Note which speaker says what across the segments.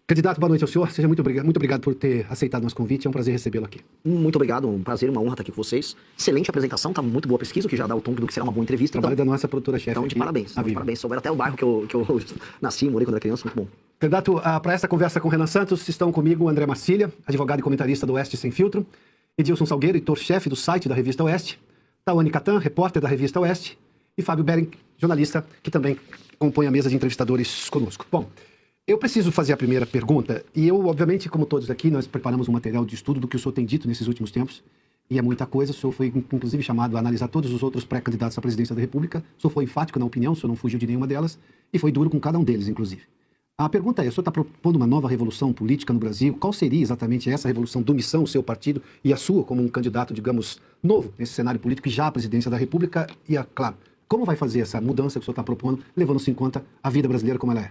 Speaker 1: Candidato, boa noite ao senhor. Seja muito obrigado por ter aceitado nosso convite. É um prazer recebê-lo aqui.
Speaker 2: Muito obrigado, um prazer, uma honra estar aqui com vocês. Excelente apresentação, tá muito boa pesquisa, o que já dá o tom do que será uma boa entrevista.
Speaker 1: Trabalho da nossa produtora-chefe.
Speaker 2: Então, de parabéns. Parabéns. Souberam até o bairro que eu nasci, morei quando era criança, muito bom.
Speaker 1: Candidato, para essa conversa com o Renan Santos, estão comigo o André Marcília, advogado e comentarista do Oeste Sem Filtro, Edilson Salgueiro, editor-chefe do site da Revista Oeste, Tawane Catan, repórter da Revista Oeste, e Fábio Bering, jornalista, que também compõe a mesa de entrevistadores conosco. Bom, eu preciso fazer a primeira pergunta, e eu, obviamente, como todos aqui, nós preparamos um material de estudo do que o senhor tem dito nesses últimos tempos, e é muita coisa. O senhor foi, inclusive, chamado a analisar todos os outros pré-candidatos à presidência da República. O senhor foi enfático na opinião, o senhor não fugiu de nenhuma delas, e foi duro com cada um deles, inclusive. A pergunta é, o senhor está propondo uma nova revolução política no Brasil? Qual seria exatamente essa revolução do Missão, o seu partido, e a sua, como um candidato, digamos, novo nesse cenário político e já à presidência da República? E, claro, como vai fazer essa mudança que o senhor está propondo, levando-se em conta a vida brasileira como ela é?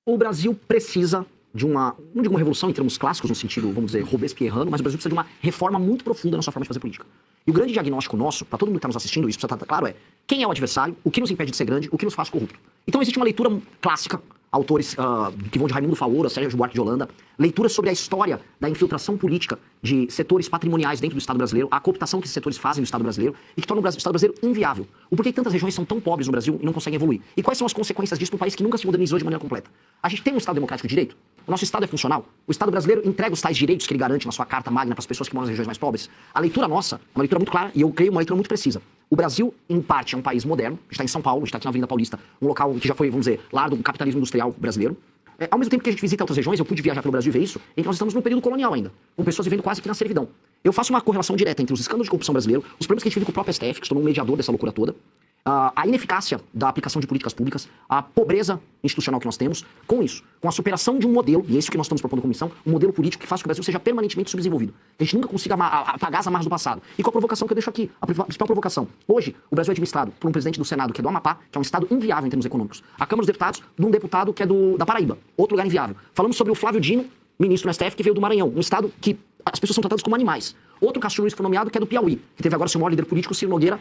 Speaker 2: O Brasil precisa de não digo uma revolução em termos clássicos, no sentido, vamos dizer, robespierrano, mas o Brasil precisa de uma reforma muito profunda na sua forma de fazer política. E o grande diagnóstico nosso, para todo mundo que está nos assistindo, isso precisa estar claro, é quem é o adversário, o que nos impede de ser grande, o que nos faz corrupto. Então existe uma leitura clássica, autores que vão de Raimundo Faoro, Sérgio Buarque de Holanda, leituras sobre a história da infiltração política de setores patrimoniais dentro do Estado brasileiro, a cooptação que esses setores fazem no Estado brasileiro e que torna o Estado brasileiro inviável. O porquê tantas regiões são tão pobres no Brasil e não conseguem evoluir? E quais são as consequências disso para um país que nunca se modernizou de maneira completa? A gente tem um Estado democrático de direito? O nosso Estado é funcional? O Estado brasileiro entrega os tais direitos que ele garante na sua Carta Magna para as pessoas que moram nas regiões mais pobres? A leitura nossa é uma leitura muito clara e eu creio uma leitura muito precisa. O Brasil, em parte, é um país moderno. A gente está em São Paulo, a gente está aqui na Avenida Paulista, um local que já foi, vamos dizer, lar do capitalismo industrial brasileiro. Ao mesmo tempo que a gente visita outras regiões, eu pude viajar pelo Brasil e ver isso, em que nós estamos num período colonial ainda, com pessoas vivendo quase que na servidão. Eu faço uma correlação direta entre os escândalos de corrupção brasileiro, os problemas que a gente vive com o próprio STF, que se tornou um mediador dessa loucura toda, a ineficácia da aplicação de políticas públicas, a pobreza institucional que nós temos, com isso, com a superação de um modelo, e é isso que nós estamos propondo como missão, um modelo político que faça com que o Brasil seja permanentemente subdesenvolvido. Que a gente nunca consiga apagar as amarras do passado. E com a provocação que eu deixo aqui, a principal provocação. Hoje, o Brasil é administrado por um presidente do Senado que é do Amapá, que é um estado inviável em termos econômicos. A Câmara dos Deputados, de um deputado que é da Paraíba, outro lugar inviável. Falamos sobre o Flávio Dino, ministro do STF, que veio do Maranhão, um estado que as pessoas são tratadas como animais. Outro Castro Luiz que foi nomeado, que é do Piauí, que teve agora seu maior líder político, Ciro Nogueira,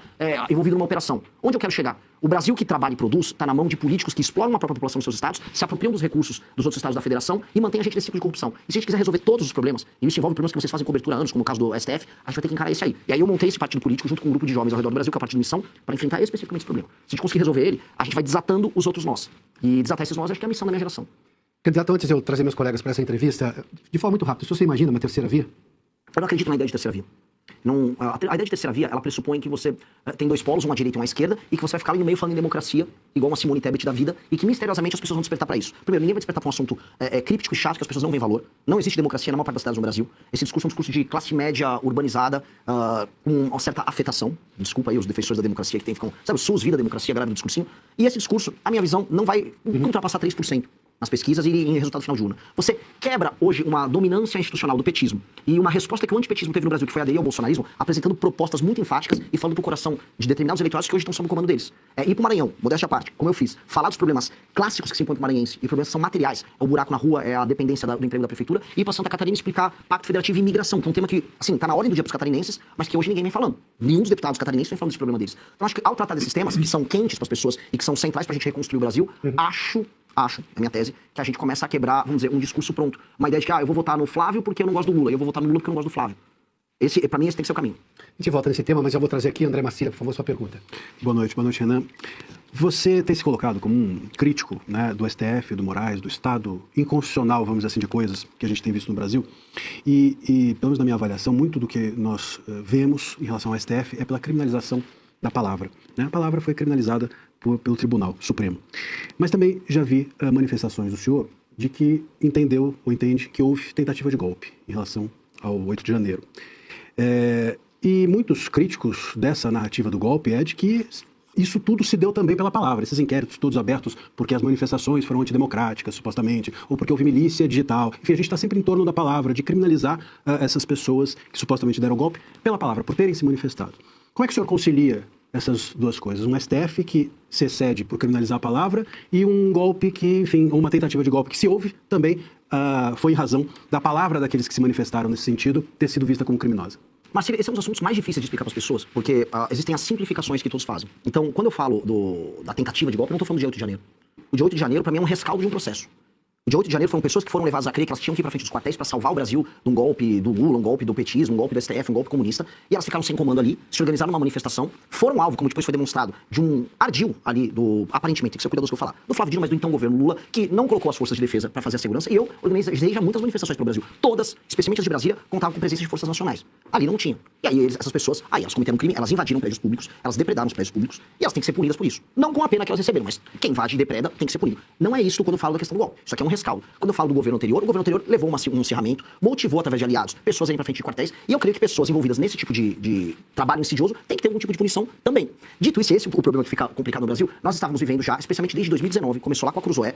Speaker 2: envolvido numa operação. Onde eu quero chegar? O Brasil que trabalha e produz está na mão de políticos que exploram a própria população dos seus estados, se apropriam dos recursos dos outros estados da federação e mantém a gente nesse ciclo de corrupção. E se a gente quiser resolver todos os problemas, e isso envolve problemas que vocês fazem cobertura há anos, como o caso do STF, a gente vai ter que encarar esse aí. E aí eu montei esse partido político junto com um grupo de jovens ao redor do Brasil, que é o Partido Missão, para enfrentar especificamente esse problema. Se a gente conseguir resolver ele, a gente vai desatando os outros nós. E desatar esses nós, acho que é a missão da minha geração.
Speaker 1: Candidato, antes de eu trazer meus colegas para essa entrevista, de forma muito rápida, se você imagina uma terceira via?
Speaker 2: Eu não acredito na ideia de terceira via. A ideia de terceira via, ela pressupõe que você tem dois polos, uma direita e uma esquerda, e que você vai ficar ali no meio falando em democracia, igual uma Simone Tebet da vida, e que misteriosamente as pessoas vão despertar para isso. Primeiro, ninguém vai despertar para um assunto críptico e chato que as pessoas não veem valor. Não existe democracia na maior parte das cidades no Brasil. Esse discurso é um discurso de classe média urbanizada, com uma certa afetação. Desculpa aí os defensores da democracia que ficam, sabe, o SUS, vida, democracia, grave do discursinho. E esse discurso, a minha visão, não vai ultrapassar 3%. Nas pesquisas e em resultado final de urna. Você quebra hoje uma dominância institucional do petismo e uma resposta que o antipetismo teve no Brasil, que foi aderir ao bolsonarismo, apresentando propostas muito enfáticas e falando pro coração de determinados eleitorados que hoje estão sob o comando deles. Ir pro Maranhão, modéstia à parte, como eu fiz, falar dos problemas clássicos que se impõem pro maranhense e problemas que são materiais, é o buraco na rua, é a dependência do emprego da prefeitura, e ir pra Santa Catarina explicar pacto federativo e imigração, que é um tema que, assim, tá na ordem do dia pros catarinenses, mas que hoje ninguém vem falando. Nenhum dos deputados catarinenses vem falando desse problema deles. Então acho que ao tratar desses temas, que são quentes pras pessoas e que são centrais pra gente reconstruir o Brasil, acho, é minha tese, que a gente começa a quebrar, vamos dizer, um discurso pronto. Uma ideia de que, eu vou votar no Flávio porque eu não gosto do Lula, eu vou votar no Lula porque eu não gosto do Flávio. Pra mim, esse tem que ser o caminho.
Speaker 1: A gente volta nesse tema, mas já vou trazer aqui, André Marcília, por favor, sua pergunta.
Speaker 3: Boa noite, Renan. Você tem se colocado como um crítico, né, do STF, do Moraes, do Estado inconstitucional, vamos dizer assim, de coisas que a gente tem visto no Brasil. E pelo menos na minha avaliação, muito do que nós vemos em relação ao STF é pela criminalização da palavra. Né? A palavra foi criminalizada pelo Tribunal Supremo. Mas também já vi manifestações do senhor de que entendeu ou entende que houve tentativa de golpe em relação ao 8 de janeiro. E muitos críticos dessa narrativa do golpe é de que isso tudo se deu também pela palavra, esses inquéritos todos abertos porque as manifestações foram antidemocráticas, supostamente, ou porque houve milícia digital. Enfim, a gente está sempre em torno da palavra, de criminalizar essas pessoas que supostamente deram golpe pela palavra, por terem se manifestado. Como é que o senhor concilia essas duas coisas? Um STF que se excede por criminalizar a palavra e um golpe que, enfim, uma tentativa de golpe que se houve também foi em razão da palavra daqueles que se manifestaram nesse sentido ter sido vista como criminosa.
Speaker 2: Marcília, esse é um dos assuntos mais difíceis de explicar para as pessoas, porque existem as simplificações que todos fazem. Então, quando eu falo da tentativa de golpe, eu não estou falando de 8 de janeiro. O de 8 de janeiro, para mim, é um rescaldo de um processo. O dia 8 de janeiro foram pessoas que foram levadas a crer que elas tinham que ir pra frente dos quartéis pra salvar o Brasil de um golpe do Lula, um golpe do petismo, um golpe do STF, um golpe comunista. E elas ficaram sem comando ali, se organizaram numa manifestação, foram alvo, como depois foi demonstrado, de um ardil ali do, aparentemente, tem que ser cuidadoso que eu falar, do Flávio Dino, mas do então governo Lula, que não colocou as forças de defesa pra fazer a segurança. E eu organizei já muitas manifestações pelo Brasil. Todas, especialmente as de Brasília, contavam com presença de forças nacionais. Ali não tinha. E aí essas pessoas, elas cometeram um crime, elas invadiram prédios públicos, elas depredaram os prédios públicos, e elas têm que ser punidas por isso. Não com a pena que elas receberam, mas quem invade e depreda tem que ser punido. Não é isso quando eu falo da questão do golpe. Isso aqui é um rescaldo. Quando eu falo do governo anterior, o governo anterior levou um acirramento, motivou através de aliados, pessoas a irem pra frente de quartéis, e eu creio que pessoas envolvidas nesse tipo de trabalho insidioso tem que ter algum tipo de punição também. Dito isso, esse é o problema que fica complicado no Brasil. Nós estávamos vivendo já, especialmente desde 2019, começou lá com a Cruzoé,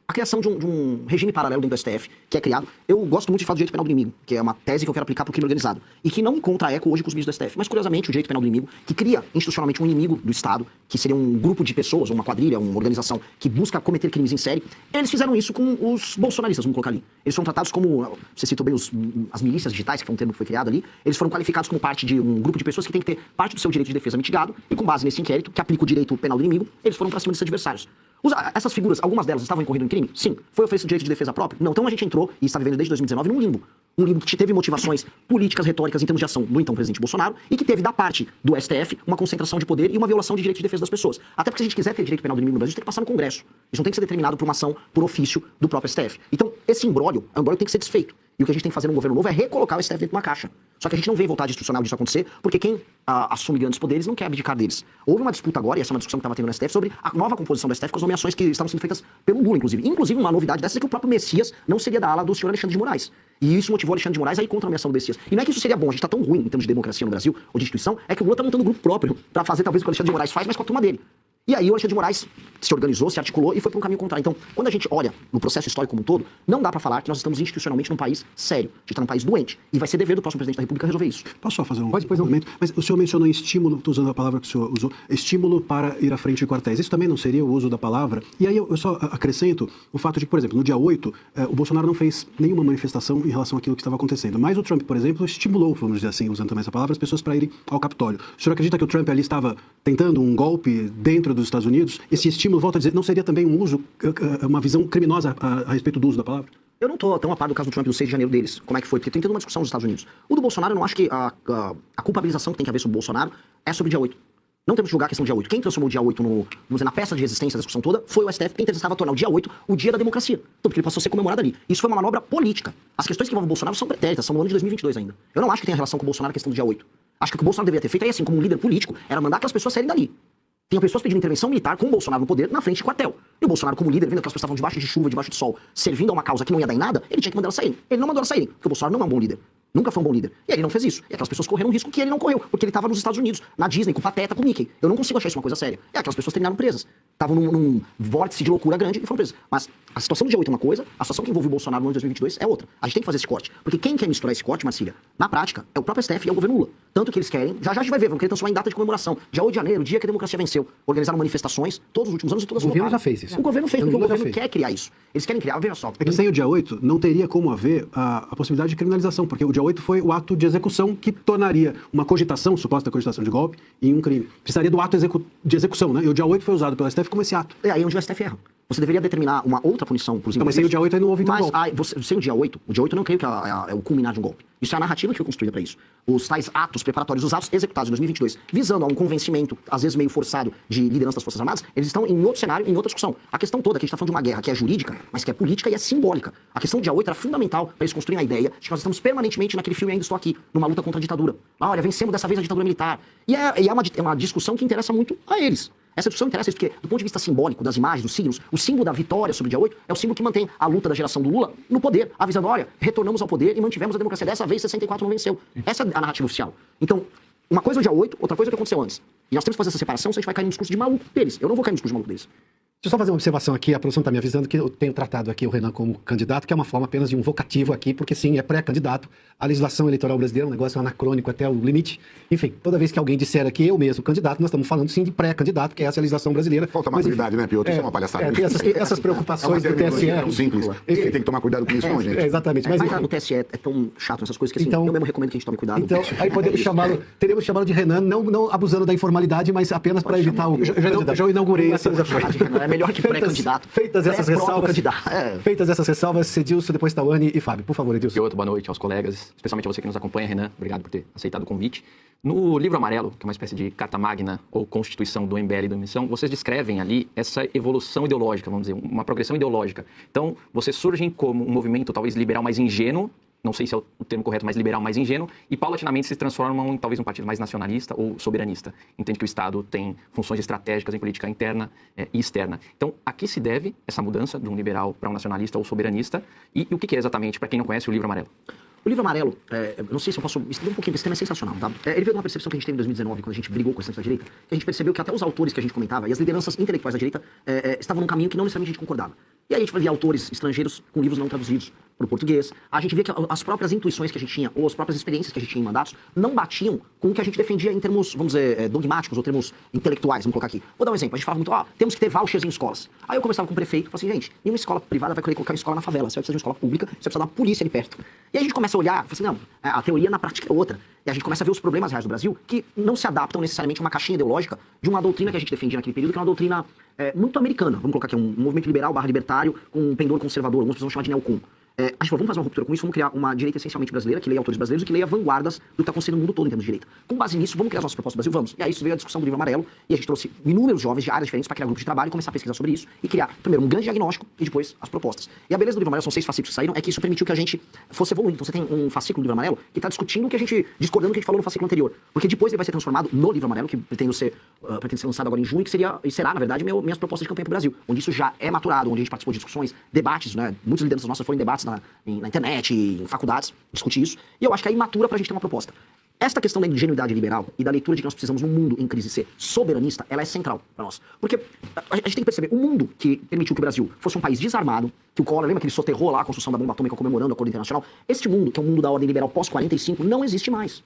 Speaker 2: a criação de um regime paralelo dentro do STF, que é criado. Eu gosto muito de falar do direito penal do inimigo, que é uma tese que eu quero aplicar pro crime organizado, e que não encontra eco hoje com os ministros do STF. Mas, curiosamente, o direito penal do inimigo, que cria institucionalmente um inimigo do Estado, que seria um grupo de pessoas, uma quadrilha, uma organização que busca cometer crimes em série, eles fizeram isso com os bolsonaristas, vamos colocar ali. Eles foram tratados como, você citou bem as milícias digitais, que foi um termo que foi criado ali, eles foram qualificados como parte de um grupo de pessoas que tem que ter parte do seu direito de defesa mitigado, e com base nesse inquérito, que aplica o direito penal do inimigo, eles foram pra cima desses adversários. Essas figuras, algumas delas estavam incorrendo em crime? Sim. Foi oferecido direito de defesa próprio? Não. Então a gente entrou e está vivendo desde 2019 num limbo. Um limbo que teve motivações políticas, retóricas em termos de ação do então presidente Bolsonaro e que teve da parte do STF uma concentração de poder e uma violação de direito de defesa das pessoas. Até porque se a gente quiser ter direito penal do inimigo no Brasil, a gente tem que passar no Congresso. Isso não tem que ser determinado por uma ação por ofício do próprio STF. Então esse imbróglio tem que ser desfeito. E o que a gente tem que fazer no governo novo é recolocar o STF dentro de uma caixa. Só que a gente não vê vontade institucional disso acontecer, porque quem assume grandes poderes não quer abdicar deles. Houve uma disputa agora, e essa é uma discussão que estava tendo no STF, sobre a nova composição do STF com as nomeações que estavam sendo feitas pelo Lula, inclusive. Inclusive, uma novidade dessa é que o próprio Messias não seria da ala do senhor Alexandre de Moraes. E isso motivou Alexandre de Moraes a ir contra a nomeação do Messias. E não é que isso seria bom, a gente está tão ruim em termos de democracia no Brasil, ou de instituição, é que o Lula está montando um grupo próprio para fazer talvez o que o Alexandre de Moraes faz, mas com a turma dele. E aí o Alexandre de Moraes se organizou, se articulou e foi para um caminho contrário. Então, quando a gente olha no processo histórico como um todo, não dá para falar que nós estamos institucionalmente num país sério. A gente está num país doente. E vai ser dever do próximo presidente da República resolver isso.
Speaker 3: Posso só fazer um complemento? Mas o senhor mencionou estímulo, estou usando a palavra que o senhor usou, estímulo para ir à frente de quartéis. Isso também não seria o uso da palavra? E aí eu só acrescento o fato de que, por exemplo, no dia 8, o Bolsonaro não fez nenhuma manifestação em relação àquilo que estava acontecendo. Mas o Trump, por exemplo, estimulou, vamos dizer assim, usando também essa palavra, as pessoas para irem ao Capitólio. O senhor acredita que o Trump ali estava tentando um golpe dentro dos Estados Unidos? Esse estímulo, volto a dizer, não seria também um uso, uma visão criminosa a respeito do uso da palavra?
Speaker 2: Eu não estou tão a par do caso do Trump do 6 de janeiro deles. Como é que foi? Porque tem toda uma discussão nos Estados Unidos. O do Bolsonaro, eu não acho que a culpabilização que tem que haver sobre o Bolsonaro é sobre o dia 8. Não temos que julgar a questão do dia 8. Quem transformou o dia 8 vamos dizer, na peça de resistência da discussão toda foi o STF, que interessava tornar o dia 8 o dia da democracia. Então, porque ele passou a ser comemorado ali. Isso foi uma manobra política. As questões que envolvem o Bolsonaro são pretéritas, são no ano de 2022 ainda. Eu não acho que tenha relação com o Bolsonaro a questão do dia 8. Acho que o que o Bolsonaro deveria ter feito aí, assim, como um líder político, era mandar aquelas pessoas saírem dali. Tinham pessoas pedindo intervenção militar com o Bolsonaro no poder na frente de quartel. E o Bolsonaro, como líder, vendo que as pessoas estavam debaixo de chuva, debaixo do sol, servindo a uma causa que não ia dar em nada, ele tinha que mandar elas saírem. Ele não mandou elas saírem, porque o Bolsonaro não é um bom líder. Nunca foi um bom líder. E ele não fez isso. E aquelas pessoas correram um risco que ele não correu, porque ele estava nos Estados Unidos, na Disney, com o Pateta, com o Mickey. Eu não consigo achar isso uma coisa séria. E aquelas pessoas terminaram presas. Estavam num vórtice de loucura grande e foram presas. Mas a situação do dia 8 é uma coisa, a situação que envolve o Bolsonaro no ano de 2022 é outra. A gente tem que fazer esse corte. Porque quem quer misturar esse corte, Marcília, na prática, é o próprio STF e é o governo Lula. Tanto que eles querem, já a gente vai ver, vão querer transformar em data de comemoração. Dia 8 de janeiro, o dia que a democracia venceu. Organizaram manifestações todos os últimos anos e todas as
Speaker 1: O governo já fez isso.
Speaker 2: O governo fez, porque o governo quer criar isso. Eles querem criar, veja só.
Speaker 3: É que sem o dia 8 não teria como haver a possibilidade de criminalização, porque o dia 8 foi o ato de execução que tornaria uma cogitação, suposta cogitação de golpe, em um crime. Precisaria do ato de execução, né? E o dia 8 foi usado pelo STF como esse ato.
Speaker 2: É aí onde o STF erra. Você deveria determinar uma outra punição para os
Speaker 3: Não, mas sem o dia 8 aí não houve então golpe.
Speaker 2: Sem o dia 8 eu não creio que é o culminar de um golpe. Isso é a narrativa que foi construída para isso. Os tais atos preparatórios, os atos executados em 2022, visando a um convencimento, às vezes meio forçado, de liderança das Forças Armadas, eles estão em outro cenário, em outra discussão. A questão toda, que a gente está falando de uma guerra que é jurídica, mas que é política e é simbólica. A questão do dia 8 era fundamental para eles construírem a ideia de que nós estamos permanentemente naquele filme Ainda Estou Aqui, numa luta contra a ditadura. Olha, vencemos dessa vez a ditadura militar. E é uma discussão que interessa muito a eles. Essa discussão interessa porque, do ponto de vista simbólico, das imagens, dos signos, o símbolo da vitória sobre o dia 8 é o símbolo que mantém a luta da geração do Lula no poder, avisando, olha, retornamos ao poder e mantivemos a democracia. Dessa vez, 64 não venceu. Essa é a narrativa oficial. Então, uma coisa é o dia 8, outra coisa é o que aconteceu antes. E nós temos que fazer essa separação, se a gente vai cair no discurso de maluco deles. Eu não vou cair no discurso de maluco deles.
Speaker 1: Deixa eu só fazer uma observação aqui, a produção está me avisando que eu tenho tratado aqui o Renan como candidato, que é uma forma apenas de um vocativo aqui, porque sim, é pré-candidato. A legislação eleitoral brasileira é um negócio anacrônico até o limite. Enfim, toda vez que alguém disser aqui eu mesmo candidato, nós estamos falando sim de pré-candidato, que é essa a legislação brasileira.
Speaker 4: Falta maturidade, né, Piotr? Isso é uma palhaçada.
Speaker 1: Tem essas preocupações do TSE.
Speaker 4: É tão simples. Tem que tomar cuidado com isso, não, gente.
Speaker 1: Exatamente.
Speaker 2: Mas o TSE é tão chato nessas coisas que assim, eu mesmo recomendo que a gente tome cuidado.
Speaker 1: Então, aí teremos chamá-lo de Renan, não abusando da informalidade, mas apenas para evitar o...
Speaker 3: Já inaugurei essa.
Speaker 2: Melhor que pré-candidato.
Speaker 1: Feitas essas ressalvas,
Speaker 2: É.
Speaker 1: feitas essas ressalvas, Edilson, depois Tawane e Fábio. Por favor, Edilson.
Speaker 5: Piotr, boa noite aos colegas, especialmente a você que nos acompanha, Renan. Obrigado por ter aceitado o convite. No livro amarelo, que é uma espécie de carta magna ou constituição do MBL e da Missão, vocês descrevem ali essa evolução ideológica, vamos dizer, uma progressão ideológica. Então, vocês surgem como um movimento talvez liberal mais ingênuo, não sei se é o termo correto, mas liberal mais ingênuo, e paulatinamente se transformam em talvez um partido mais nacionalista ou soberanista. Entende que o Estado tem funções estratégicas em política interna e externa. Então, a que se deve essa mudança de um liberal para um nacionalista ou soberanista? E o que é exatamente, para quem não conhece, o livro amarelo?
Speaker 2: O livro amarelo, eu não sei se eu posso estender um pouquinho, esse tema é sensacional, tá? Ele veio de uma percepção que a gente teve em 2019, quando a gente brigou com a da direita, que a gente percebeu que até os autores que a gente comentava e as lideranças intelectuais da direita estavam num caminho que não necessariamente a gente concordava. E aí a gente via autores estrangeiros com livros não traduzidos para o português. A gente via que as próprias intuições que a gente tinha, ou as próprias experiências que a gente tinha em mandatos, não batiam com o que a gente defendia em termos, vamos dizer, dogmáticos ou termos intelectuais, vamos colocar aqui. Vou dar um exemplo. A gente falava muito, temos que ter vouchers em escolas. Aí eu conversava com o prefeito e falava assim, gente, nenhuma escola privada vai querer colocar uma escola na favela. Você vai precisar de uma escola pública, você precisa da polícia ali perto. E aí a gente começa a olhar, e fala assim, não, a teoria na prática é outra. E a gente começa a ver os problemas reais do Brasil que não se adaptam necessariamente a uma caixinha ideológica de uma doutrina que a gente defendia naquele período, que é uma doutrina muito americana. Vamos colocar aqui um movimento liberal / libertário com um pendor conservador, algumas pessoas chamam de neocon. A gente falou, vamos fazer uma ruptura com isso, vamos criar uma direita essencialmente brasileira, que leia autores brasileiros e que leia vanguardas do que está acontecendo no mundo todo em termos de direita. Com base nisso, vamos criar as nossas propostas do Brasil? Vamos. E aí isso veio a discussão do livro amarelo, e a gente trouxe inúmeros jovens de áreas diferentes para criar grupos de trabalho e começar a pesquisar sobre isso, e criar, primeiro, um grande diagnóstico e depois as propostas. E a beleza do livro amarelo, são 6 fascículos que saíram, é que isso permitiu que a gente fosse evoluindo. Então você tem um fascículo do livro amarelo que está discutindo o que a gente, discordando do que a gente falou no fascículo anterior. Porque depois ele vai ser transformado no livro amarelo, que pretende ser lançado agora em junho, que será, na verdade, minhas propostas de campanha para o Brasil, onde isso já é maturado, onde a gente participou de discussões, debates, né? Muitas lideranças nossas foram em debates na internet, em faculdades, discutir isso, e eu acho que aí matura pra gente ter uma proposta. Esta questão da ingenuidade liberal e da leitura de que nós precisamos num mundo em crise ser soberanista, ela é central pra nós. Porque a gente tem que perceber, o mundo que permitiu que o Brasil fosse um país desarmado, que o Collor, lembra que ele soterrou lá a construção da bomba atômica comemorando o acordo internacional? Este mundo, que é um mundo da ordem liberal pós-45, não existe mais.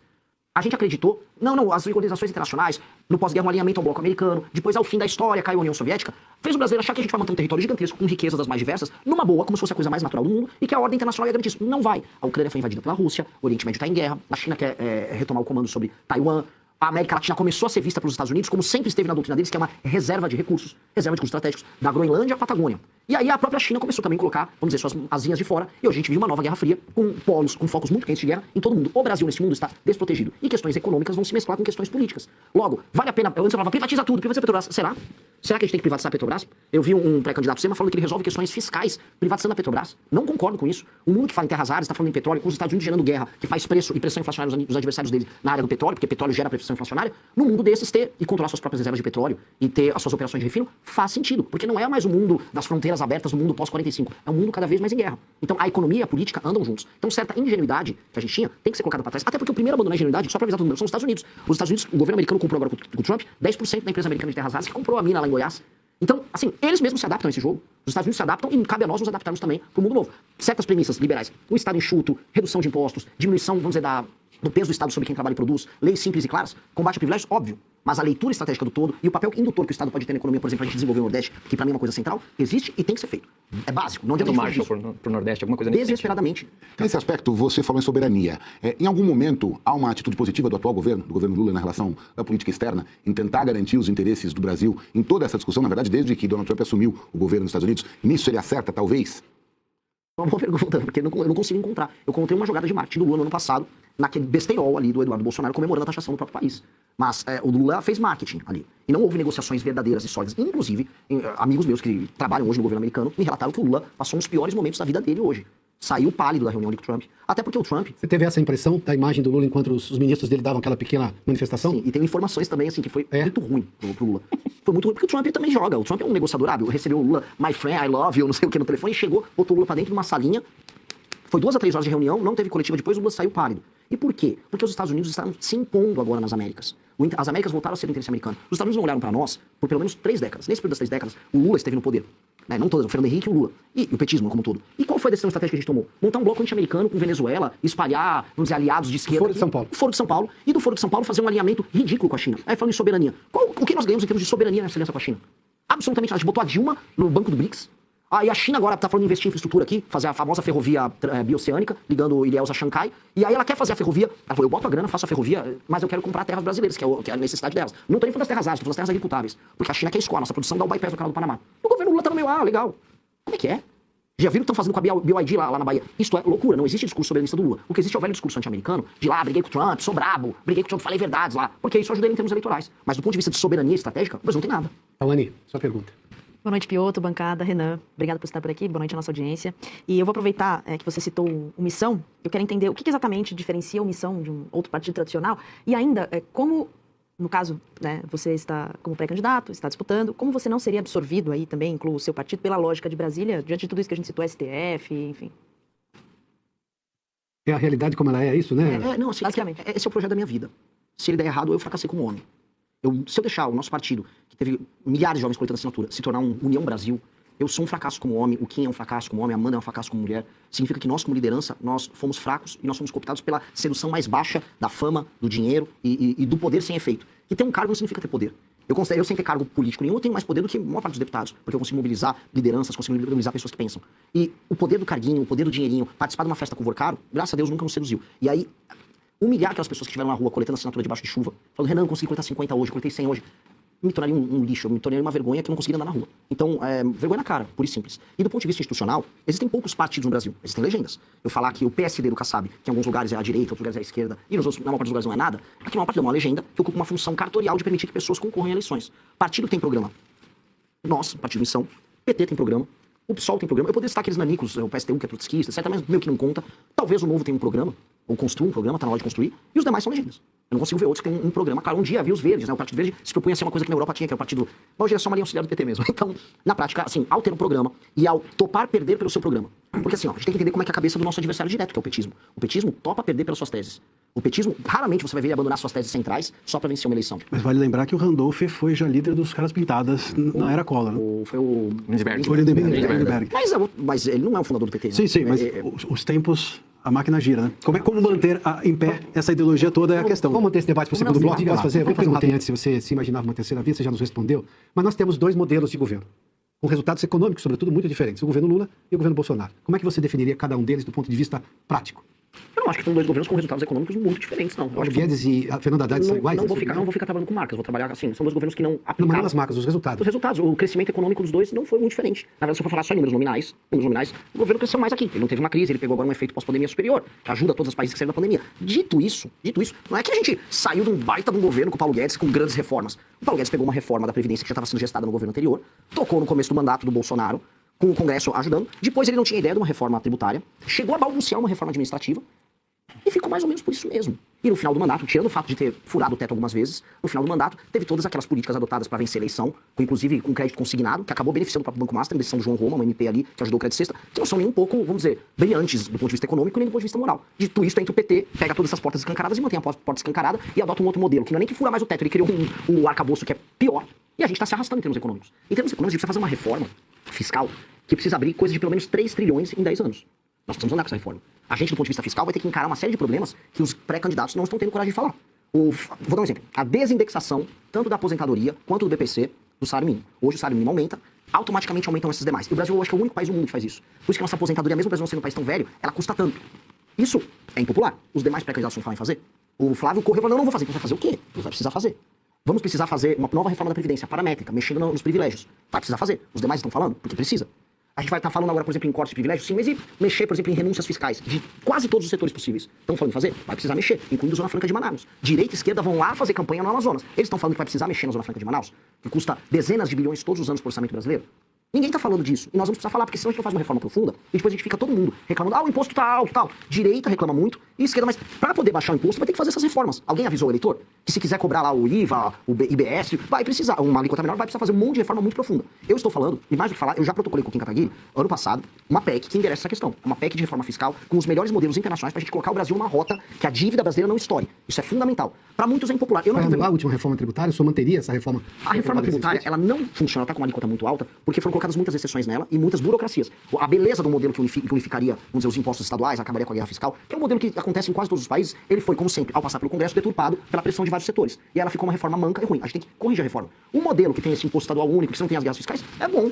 Speaker 2: A gente acreditou, não, as organizações internacionais, no pós-guerra, um alinhamento ao bloco americano, depois ao fim da história, caiu a União Soviética, fez o brasileiro achar que a gente vai manter um território gigantesco, com riquezas das mais diversas, numa boa, como se fosse a coisa mais natural do mundo, e que a ordem internacional ia garantir isso. Não vai. A Ucrânia foi invadida pela Rússia, o Oriente Médio está em guerra, a China quer retomar o comando sobre Taiwan, a América Latina começou a ser vista pelos Estados Unidos, como sempre esteve na doutrina deles, que é uma reserva de recursos estratégicos, da Groenlândia à Patagônia. E aí a própria China começou também a colocar, vamos dizer, suas asinhas de fora, e hoje a gente vive uma nova Guerra Fria, com polos, com focos muito quentes de guerra em todo mundo. O Brasil, nesse mundo, está desprotegido. E questões econômicas vão se mesclar com questões políticas. Logo, vale a pena, eu antes falava, privatiza tudo, privatiza a Petrobras. Será? Será que a gente tem que privatizar a Petrobras? Eu vi um pré-candidato Zema falando que ele resolve questões fiscais privatizando a Petrobras. Não concordo com isso. O mundo que fala em terras raras está falando em petróleo, com os Estados Unidos gerando guerra, que faz preço e pressão inflacionária nos adversários dele na área do petróleo, porque petróleo gera pressão inflacionária. No mundo desses, ter e controlar suas próprias reservas de petróleo e ter as suas operações de refino faz sentido, porque não é mais o mundo das fronteiras abertas do mundo pós-45, é um mundo cada vez mais em guerra. Então a economia e a política andam juntos. Então certa ingenuidade que a gente tinha tem que ser colocada para trás, até porque o primeiro a abandonar a ingenuidade, só para avisar todo mundo, são os Estados Unidos. Os Estados Unidos, o governo americano comprou agora com o Trump 10% da empresa americana de terras raras que comprou a mina lá em Goiás. Então, assim, eles mesmos se adaptam a esse jogo. Os Estados Unidos se adaptam e cabe a nós nos adaptarmos também para o mundo novo. Certas premissas liberais, o Estado enxuto, redução de impostos, diminuição, vamos dizer, do peso do Estado sobre quem trabalha e produz, leis simples e claras, combate a privilégios, óbvio. Mas a leitura estratégica do todo e o papel indutor que o Estado pode ter na economia, por exemplo, a gente desenvolver o Nordeste, que para mim é uma coisa central, existe e tem que ser feito. É básico. Não adianta
Speaker 5: marcha pro Nordeste, alguma coisa nesse
Speaker 2: desesperadamente.
Speaker 4: Nesse aspecto, você falou em soberania. Em algum momento, há uma atitude positiva do atual governo, do governo Lula, na relação da política externa, em tentar garantir os interesses do Brasil em toda essa discussão, na verdade, desde que Donald Trump assumiu o governo dos Estados Unidos? Nisso ele acerta, talvez?
Speaker 2: Uma boa pergunta, porque eu não consigo encontrar. Eu encontrei uma jogada de marketing do Lula no ano passado, naquele besteirol ali do Eduardo Bolsonaro comemorando a taxação do próprio país. Mas o Lula fez marketing ali. E não houve negociações verdadeiras e sólidas. Inclusive, amigos meus que trabalham hoje no governo americano me relataram que o Lula passou um dos piores momentos da vida dele hoje. Saiu pálido da reunião ali com o Trump. Até porque o Trump...
Speaker 1: Você teve essa impressão da imagem do Lula enquanto os ministros dele davam aquela pequena manifestação?
Speaker 2: Sim, e tem informações também, assim, que foi muito ruim pro Lula. Foi muito ruim, porque o Trump também joga. O Trump é um negociador hábil. Recebeu o Lula, my friend, I love you, não sei o que, no telefone, e chegou, botou o Lula pra dentro de uma salinha. Foi 2 a 3 horas de reunião, não teve coletiva depois, o Lula saiu pálido. E por quê? Porque os Estados Unidos estão se impondo agora nas Américas. As Américas voltaram a ser do interesse americano. Os Estados Unidos não olharam para nós por pelo menos 3 décadas. Nesse período das 3 décadas, o Lula esteve no poder. Não todas, o Fernando Henrique e o Lula. E o petismo como um todo. E qual foi a decisão estratégica que a gente tomou? Montar um bloco anti-americano com Venezuela, espalhar, vamos dizer, aliados de esquerda.
Speaker 1: Foro de São Paulo.
Speaker 2: O Foro de São Paulo. E do Foro de São Paulo fazer um alinhamento ridículo com a China. Aí falando em soberania. O que nós ganhamos em termos de soberania nessa aliança com a China? Absolutamente nada. A gente botou a Dilma no banco do BRICS. Ah, e a China agora tá falando de investir em infraestrutura aqui, fazer a famosa ferrovia bioceânica, ligando Ilhéus a Xangai, e aí ela quer fazer a ferrovia, ela falou, eu boto a grana, faço a ferrovia, mas eu quero comprar terras brasileiras, que é a necessidade delas. Não tô nem falando das terras áridas, tô falando das terras agricultáveis, porque a China quer escoar, nossa produção dá o bypass no canal do Panamá. O governo Lula tá no meio, legal. Como é que é? Já viram o que estão fazendo com a BioID lá na Bahia? Isso é loucura, não existe discurso soberanista do Lula. O que existe é o velho discurso anti-americano, de lá, briguei com o Trump, sou brabo, briguei com o Trump, falei verdades lá, porque isso ajuda ele em termos eleitorais. Mas do ponto de vista de soberania estratégica, o Brasil não tem nada.
Speaker 1: Tawane, sua pergunta.
Speaker 6: Boa noite, Pioto, bancada, Renan. Obrigada por estar por aqui. Boa noite à nossa audiência. E eu vou aproveitar que você citou o Missão. Eu quero entender o que exatamente diferencia o Missão de um outro partido tradicional e ainda como, no caso, né, você está como pré-candidato, está disputando, como você não seria absorvido aí também, inclui o seu partido, pela lógica de Brasília, diante de tudo isso que a gente citou, STF, enfim.
Speaker 1: É a realidade como ela é isso, né?
Speaker 2: Não, assim,
Speaker 6: basicamente.
Speaker 2: esse é o projeto da minha vida. Se ele der errado, eu fracassei como homem. Se eu deixar o nosso partido, que teve milhares de jovens coletando assinatura, se tornar um União Brasil, eu sou um fracasso como homem, o Kim é um fracasso como homem, a Amanda é um fracasso como mulher. Significa que nós, como liderança, nós fomos fracos e nós fomos cooptados pela sedução mais baixa da fama, do dinheiro e do poder sem efeito. E ter um cargo não significa ter poder. Eu sem ter cargo político nenhum, eu tenho mais poder do que a maior parte dos deputados, porque eu consigo mobilizar lideranças, consigo mobilizar pessoas que pensam. E o poder do carguinho, o poder do dinheirinho, participar de uma festa com o Vorcaro, graças a Deus nunca nos seduziu. E aí, humilhar aquelas pessoas que estiveram na rua coletando assinatura debaixo de chuva, falando, Renan, eu consegui coletar 50 hoje, coletei 100 hoje. Me tornaria um lixo, eu me tornaria uma vergonha que eu não conseguiria andar na rua. Então, vergonha na cara, pura e simples. E do ponto de vista institucional, existem poucos partidos no Brasil, existem legendas. Eu falar que o PSD do Kassab, que em alguns lugares é à direita, outros lugares é à esquerda, e nos outros, na maior parte dos lugares não é nada, aqui na maior parte é uma legenda que ocupa uma função cartorial de permitir que pessoas concorram em eleições. Partido tem programa. Nós, Partido Missão, PT tem programa, o PSOL tem programa. Eu poderia citar aqueles nanicos, o PSTU que é trotskista, etc., mas meio que não conta. Talvez o Novo tenha um programa, ou construa um programa, tá na hora de construir, e os demais são legendas. Eu não consigo ver outros que têm um programa. Claro, um dia havia os verdes, né? O Partido Verde se propunha a ser uma coisa que na Europa tinha, que era o partido... Hoje é só uma linha auxiliar do PT mesmo. Então, na prática, assim, ao ter um programa e ao topar perder pelo seu programa. Porque assim, ó, a gente tem que entender como é que é a cabeça do nosso adversário direto, que é o petismo. O petismo topa perder pelas suas teses. O petismo, raramente você vai ver ele abandonar suas teses centrais só pra vencer uma eleição.
Speaker 3: Mas vale lembrar que o Randolph foi já líder dos caras pintadas na era Collor. Né?
Speaker 2: Foi o...
Speaker 5: Lindbergh.
Speaker 3: O Lindbergh.
Speaker 2: Mas ele não é o fundador do PT. Né?
Speaker 3: Sim, mas os tempos... A máquina gira, né? Como manter em pé essa ideologia toda é a questão.
Speaker 1: Vamos manter esse debate para o segundo bloco. Vamos fazer um perguntei antes se você se imaginava uma terceira via, você já nos respondeu. Mas nós temos dois modelos de governo, com resultados econômicos, sobretudo, muito diferentes. O governo Lula e o governo Bolsonaro. Como é que você definiria cada um deles do ponto de vista prático?
Speaker 2: Eu não acho que são dois governos com resultados econômicos muito diferentes, não.
Speaker 1: O Guedes e a Fernanda Haddad são iguais?
Speaker 2: Não vou ficar trabalhando com marcas, vou trabalhar assim. São dois governos que não aplicaram...
Speaker 1: Não, mas as marcas, os resultados.
Speaker 2: Os resultados, o crescimento econômico dos dois não foi muito diferente. Na verdade, se eu for falar só em números nominais, o governo cresceu mais aqui. Ele não teve uma crise, ele pegou agora um efeito pós-pandemia superior, que ajuda todos os países que saíram da pandemia. Dito isso, não é que a gente saiu de um baita de um governo com o Paulo Guedes com grandes reformas. O Paulo Guedes pegou uma reforma da Previdência que já estava sendo gestada no governo anterior, tocou no começo do mandato do Bolsonaro, com o Congresso ajudando. Depois ele não tinha ideia de uma reforma tributária, chegou a balbuciar uma reforma administrativa, e ficou mais ou menos por isso mesmo. E no final do mandato, tirando o fato de ter furado o teto algumas vezes, no final do mandato, teve todas aquelas políticas adotadas para vencer a eleição, inclusive com crédito consignado, que acabou beneficiando o próprio Banco Master, decisão do João Roma, uma MP ali, que ajudou o crédito sexta, que não são nem um pouco, vamos dizer, brilhantes do ponto de vista econômico, nem do ponto de vista moral. Dito isso, entra o PT, pega todas essas portas escancaradas e mantém a porta escancarada e adota um outro modelo, que não é nem que fura mais o teto, ele criou um arcabouço que é pior. E a gente está se arrastando em termos econômicos. Em termos econômicos, a gente precisa fazer uma reforma fiscal que precisa abrir coisa de pelo menos 3 trilhões em 10 anos. Nós precisamos andar com essa reforma. A gente, do ponto de vista fiscal, vai ter que encarar uma série de problemas que os pré-candidatos não estão tendo coragem de falar. Vou dar um exemplo. A desindexação, tanto da aposentadoria quanto do BPC, do salário mínimo. Hoje o salário mínimo aumenta, automaticamente aumentam esses demais. E o Brasil, eu acho que é o único país do mundo que faz isso. Por isso que a nossa aposentadoria, mesmo o Brasil não sendo um país tão velho, ela custa tanto. Isso é impopular. Os demais pré-candidatos não falam em fazer. O Flávio correu e falou, não vou fazer. Então vai fazer o quê? Não vai precisar fazer. Vamos precisar fazer uma nova reforma da Previdência, paramétrica, mexendo nos privilégios. Vai precisar fazer. Os demais estão falando, porque precisa. A gente vai estar falando agora, por exemplo, em cortes de privilégios, sim, mas e mexer, por exemplo, em renúncias fiscais de quase todos os setores possíveis. Estão falando em fazer? Vai precisar mexer, incluindo a Zona Franca de Manaus. Direita e esquerda vão lá fazer campanha no Amazonas. Eles estão falando que vai precisar mexer na Zona Franca de Manaus, que custa dezenas de bilhões todos os anos por orçamento brasileiro. Ninguém tá falando disso. E nós vamos precisar falar, porque senão a gente não faz uma reforma profunda, e depois a gente fica todo mundo reclamando, o imposto tá alto, tal. Direita reclama muito, e esquerda, mas pra poder baixar o imposto, vai ter que fazer essas reformas. Alguém avisou o eleitor? Que se quiser cobrar lá o IVA, o IBS, vai precisar, uma alíquota menor, vai precisar fazer um monte de reforma muito profunda. Eu estou falando, e mais do que falar, eu já protocolei com o Kim Kataguiri, ano passado, uma PEC que endereça essa questão. Uma PEC de reforma fiscal com os melhores modelos internacionais pra gente colocar o Brasil numa rota que a dívida brasileira não estoure. Isso é fundamental. Pra muitos é impopular. Eu não
Speaker 1: Vai anular a última reforma tributária, o senhor manteria essa reforma?
Speaker 2: A reforma tributária, ela não funciona, tá com uma alíquota muito alta, porque foram colocadas muitas exceções nela e muitas burocracias. A beleza do modelo que unificaria, vamos dizer, os impostos estaduais, acabaria com a guerra fiscal, que é um modelo que acontece em quase todos os países, ele foi, como sempre, ao passar pelo Congresso, deturpado pela pressão de vários setores. E ela ficou uma reforma manca e ruim. A gente tem que corrigir a reforma. Um modelo que tem esse imposto estadual único, que você não tem as guerras fiscais, é bom.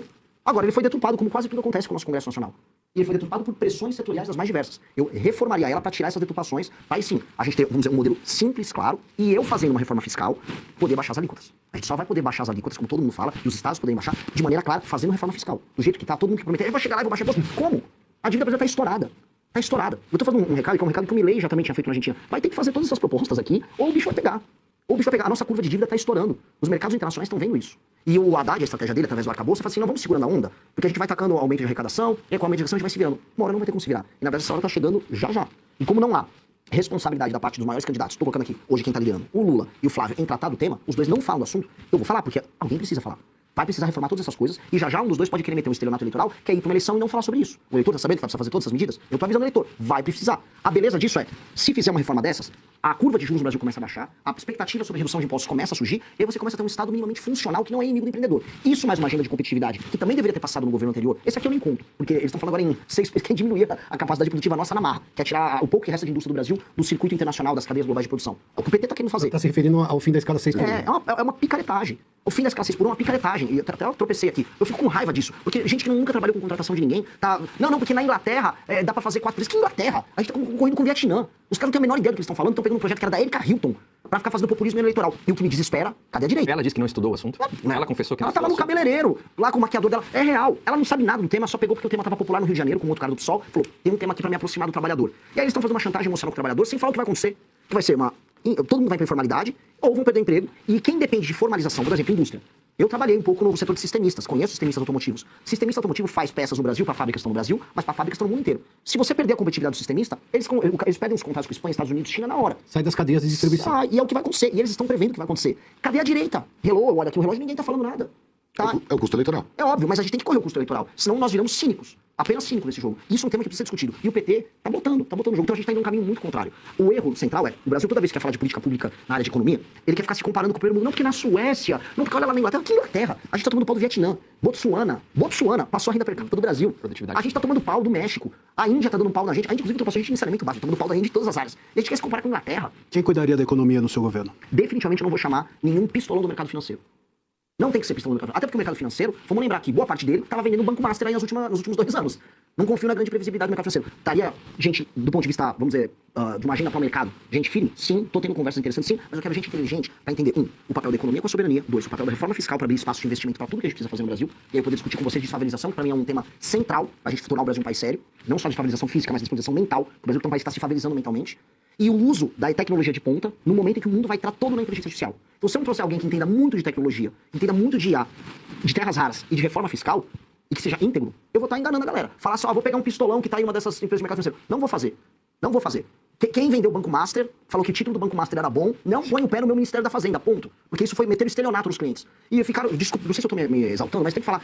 Speaker 2: Agora, ele foi deturpado, como quase tudo acontece com o nosso Congresso Nacional. E ele foi deturpado por pressões setoriais das mais diversas. Eu reformaria ela para tirar essas deturpações, para aí sim, a gente ter, vamos dizer, um modelo simples, claro, e eu fazendo uma reforma fiscal, poder baixar as alíquotas. A gente só vai poder baixar as alíquotas, como todo mundo fala, e os estados poderem baixar, de maneira clara, fazendo reforma fiscal. Do jeito que tá, todo mundo que prometeu, eu vou chegar lá e vou baixar imposto. Como? A dívida brasileira tá estourada. Tá estourada. Eu tô fazendo um recado, que é um recado que o Milei já também tinha feito na Argentina. Vai ter que fazer todas essas propostas aqui, ou o bicho vai pegar. Ou o bicho vai pegar. A nossa curva de dívida tá estourando. Os mercados internacionais estão vendo isso. E o Haddad, a estratégia dele, através do arcabouço, fala assim, não, vamos segurando a onda, porque a gente vai tacando aumento de arrecadação, e com a aumento de arrecadação a gente vai se virando. Uma hora não vai ter como se virar. E na verdade essa hora tá chegando já. E como não há responsabilidade da parte dos maiores candidatos, tô colocando aqui, hoje quem tá liderando, o Lula e o Flávio, em tratar do tema, os dois não falam do assunto, eu vou falar, porque alguém precisa falar. Vai precisar reformar todas essas coisas, e já um dos dois pode querer meter um estelionato eleitoral, que é ir pra uma eleição e não falar sobre isso. O eleitor tá sabendo que vai precisar fazer todas essas medidas? Eu tô avisando o eleitor, vai precisar. A beleza disso é, se fizer uma reforma dessas, a curva de juros no Brasil começa a baixar, a expectativa sobre redução de impostos começa a surgir, e aí você começa a ter um Estado minimamente funcional que não é inimigo do empreendedor. Isso mais uma agenda de competitividade, que também deveria ter passado no governo anterior. Esse aqui eu não encontro, porque eles estão falando agora em 6 quer diminuir a capacidade produtiva nossa na marra, quer tirar o pouco que resta de indústria do Brasil do circuito internacional das cadeias globais de produção. É o que o PT tá querendo fazer.
Speaker 1: Está se referindo ao fim da escala 6 por 1.
Speaker 2: É uma picaretagem. O fim da escala 6 por 1 é uma picaretagem. E até eu tropecei aqui. Eu fico com raiva disso. Porque gente que nunca trabalhou com contratação de ninguém, tá... Não, porque na Inglaterra dá pra fazer 4 vezes. Que Inglaterra? A gente tá concorrendo com o Vietnã. Os caras não têm a menor ideia do que eles estão falando, estão pegando um projeto que era da Erika Hilton pra ficar fazendo populismo eleitoral. E o que me desespera, cadê a direita?
Speaker 5: Ela disse que não estudou o assunto. Ela confessou que não
Speaker 2: Ela tava
Speaker 5: estudou
Speaker 2: no
Speaker 5: o assunto.
Speaker 2: cabeleireiro, lá com o maquiador dela. É real. Ela não sabe nada do tema, só pegou porque o tema tava popular no Rio de Janeiro com outro cara do PSOL. Falou, tem um tema aqui pra me aproximar do trabalhador. E aí eles estão fazendo uma chantagem emocional com o trabalhador sem falar o que vai acontecer. Que vai ser todo mundo vai pra informalidade, ou vão perder emprego. E quem depende de formalização, por exemplo, indústria. Eu trabalhei um pouco no setor de sistemistas, conheço sistemistas automotivos. Sistemista automotivo faz peças no Brasil, para fábricas que estão no Brasil, mas para fábricas que estão no mundo inteiro. Se você perder a competitividade do sistemista, eles perdem os contratos com Espanha, Estados Unidos, China na hora.
Speaker 1: Sai das cadeias de distribuição.
Speaker 2: E é o que vai acontecer. E eles estão prevendo o que vai acontecer. Cadê a direita? Hello, olha aqui o relógio, ninguém tá falando nada. Tá?
Speaker 4: É o custo eleitoral.
Speaker 2: É óbvio, mas a gente tem que correr o custo eleitoral. Senão nós viramos cínicos. Apenas cínicos nesse jogo. Isso é um tema que precisa ser discutido. E o PT tá botando o jogo. Então a gente tá indo num caminho muito contrário. O erro central é, o Brasil toda vez que quer falar de política pública na área de economia, ele quer ficar se comparando com o primeiro mundo. Não, porque na Suécia, não, porque olha lá na Inglaterra. Que Inglaterra? A gente tá tomando pau do Vietnã. Botsuana passou a renda per capita do Brasil.
Speaker 5: Produtividade.
Speaker 2: A gente tá tomando pau do México. A Índia tá dando pau na gente. A gente, inclusive, ultrapassou a gente em saneamento básico. Tá tomando pau da Índia em todas as áreas. E a gente quer se comparar com a Inglaterra.
Speaker 3: Quem cuidaria da economia no seu governo?
Speaker 2: Definitivamente eu não vou chamar nenhum pistolão do mercado financeiro. Não tem que ser pistolão do mercado financeiro. Até porque o mercado financeiro, vamos lembrar que boa parte dele estava vendendo o Banco Master aí nos últimos 2 anos. Não confio na grande previsibilidade do mercado financeiro. Estaria, gente, do ponto de vista, vamos dizer, de uma agenda para o mercado, gente firme? Sim. Tô tendo conversas interessantes, sim. Mas eu quero gente inteligente para entender, o papel da economia com a soberania. 2, o papel da reforma fiscal para abrir espaço de investimento para tudo que a gente precisa fazer no Brasil. E aí eu poder discutir com vocês desfavelização, que para mim é um tema central para a gente tornar o Brasil um país sério. Não só desfavelização física, mas desfavelização mental. O Brasil é um país que está se favelizando mentalmente. E o uso da tecnologia de ponta no momento em que o mundo vai estar todo na inteligência artificial. Então, se eu não trouxer alguém que entenda muito de tecnologia, entenda muito de IA, de terras raras e de reforma fiscal, e que seja íntegro, eu vou estar enganando a galera. Falar só, vou pegar um pistolão que está em uma dessas empresas de mercado financeiro. Não vou fazer. Não vou fazer. Quem vendeu o Banco Master, falou que o título do Banco Master era bom, não põe o pé no meu Ministério da Fazenda, ponto. Porque isso foi meter estelionato nos clientes. E ficaram, desculpa, não sei se eu estou me exaltando, mas tem que falar.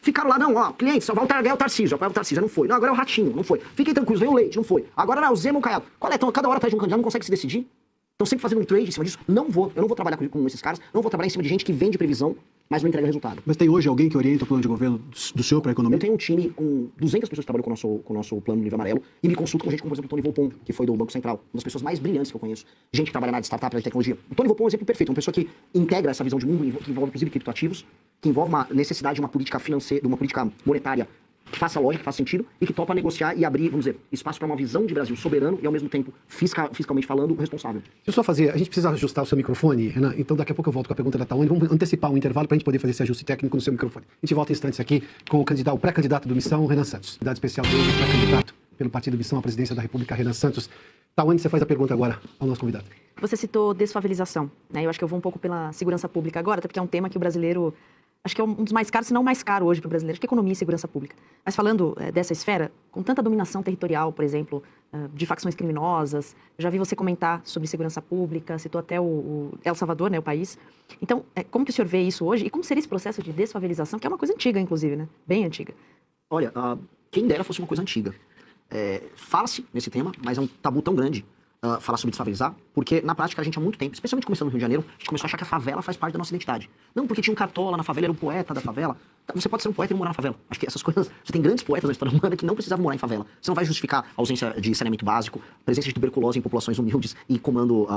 Speaker 2: Ficaram lá, não, ó, clientes, só vai o Tarcísio, não foi. Não, agora é o Ratinho, não foi. Fiquem tranquilos, veio o Leite, não foi. Agora não, o Zema, o Caiado. Qual é? Então, cada hora traz um candidato, não consegue se decidir. Estão sempre fazendo um trade em cima disso. Eu não vou trabalhar com esses caras, não vou trabalhar em cima de gente que vende previsão, mas não entrega resultado.
Speaker 3: Mas tem hoje alguém que orienta o plano de governo do senhor para a economia?
Speaker 2: Eu tenho um time com 200 pessoas que trabalham com o nosso plano livre amarelo e me consulto com gente como, por exemplo, o Tony Volpon, que foi do Banco Central, uma das pessoas mais brilhantes que eu conheço. Gente que trabalha na área de startup, na área de tecnologia. O Tony Volpon é um exemplo perfeito, uma pessoa que integra essa visão de mundo, que envolve inclusive criptoativos, que envolve uma necessidade de uma política financeira, de uma política monetária que faça lógica, que faça sentido e que topa negociar e abrir, vamos dizer, espaço para uma visão de Brasil soberano e ao mesmo tempo, fiscalmente falando, responsável.
Speaker 1: Deixa eu só fazer, a gente precisa ajustar o seu microfone, Renan, então daqui a pouco eu volto com a pergunta da Tawane, vamos antecipar um intervalo para a gente poder fazer esse ajuste técnico no seu microfone. A gente volta em instantes aqui com o pré-candidato do Missão, Renan Santos. Cidade especial dele, pré-candidato pelo Partido Missão à presidência da República, Renan Santos. Tawane, você faz a pergunta agora ao nosso convidado.
Speaker 6: Você citou desfavelização, né? Eu acho que eu vou um pouco pela segurança pública agora, até porque é um tema que o brasileiro... Acho que é um dos mais caros, se não o mais caro hoje para o brasileiro, acho que é economia e segurança pública. Mas falando dessa esfera, com tanta dominação territorial, por exemplo, de facções criminosas, já vi você comentar sobre segurança pública, citou até o El Salvador, né, o país. Então, como que o senhor vê isso hoje? E como seria esse processo de desfavelização, que é uma coisa antiga, inclusive, né? Bem antiga.
Speaker 2: Olha, quem dera fosse uma coisa antiga. Fala-se nesse tema, mas é um tabu tão grande falar sobre desfavorizar, Porque, na prática, a gente há muito tempo, especialmente começando no Rio de Janeiro, a gente começou a achar que a favela faz parte da nossa identidade. Não porque tinha um cartola na favela, era um poeta da favela. Você pode ser um poeta e morar na favela. Acho que essas coisas... Você tem grandes poetas na história humana que não precisavam morar em favela. Você não vai justificar a ausência de saneamento básico, presença de tuberculose em populações humildes e comando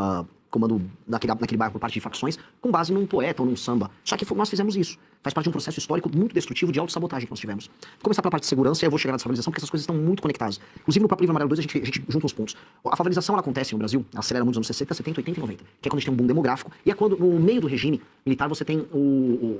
Speaker 2: naquele bairro por parte de facções, com base num poeta ou num samba. Só que nós fizemos isso. Faz parte de um processo histórico muito destrutivo de autossabotagem que nós tivemos. Vou começar pela parte de segurança e eu vou chegar na desfavelização, porque essas coisas estão muito conectadas. Inclusive, no próprio Livro Amarelo 2, a gente junta os pontos. A favelização, ela acontece no Brasil, ela acelera muito nos anos 60, 70, 80 e 90, que é quando a gente tem um boom demográfico, e é quando, no meio do regime militar, você tem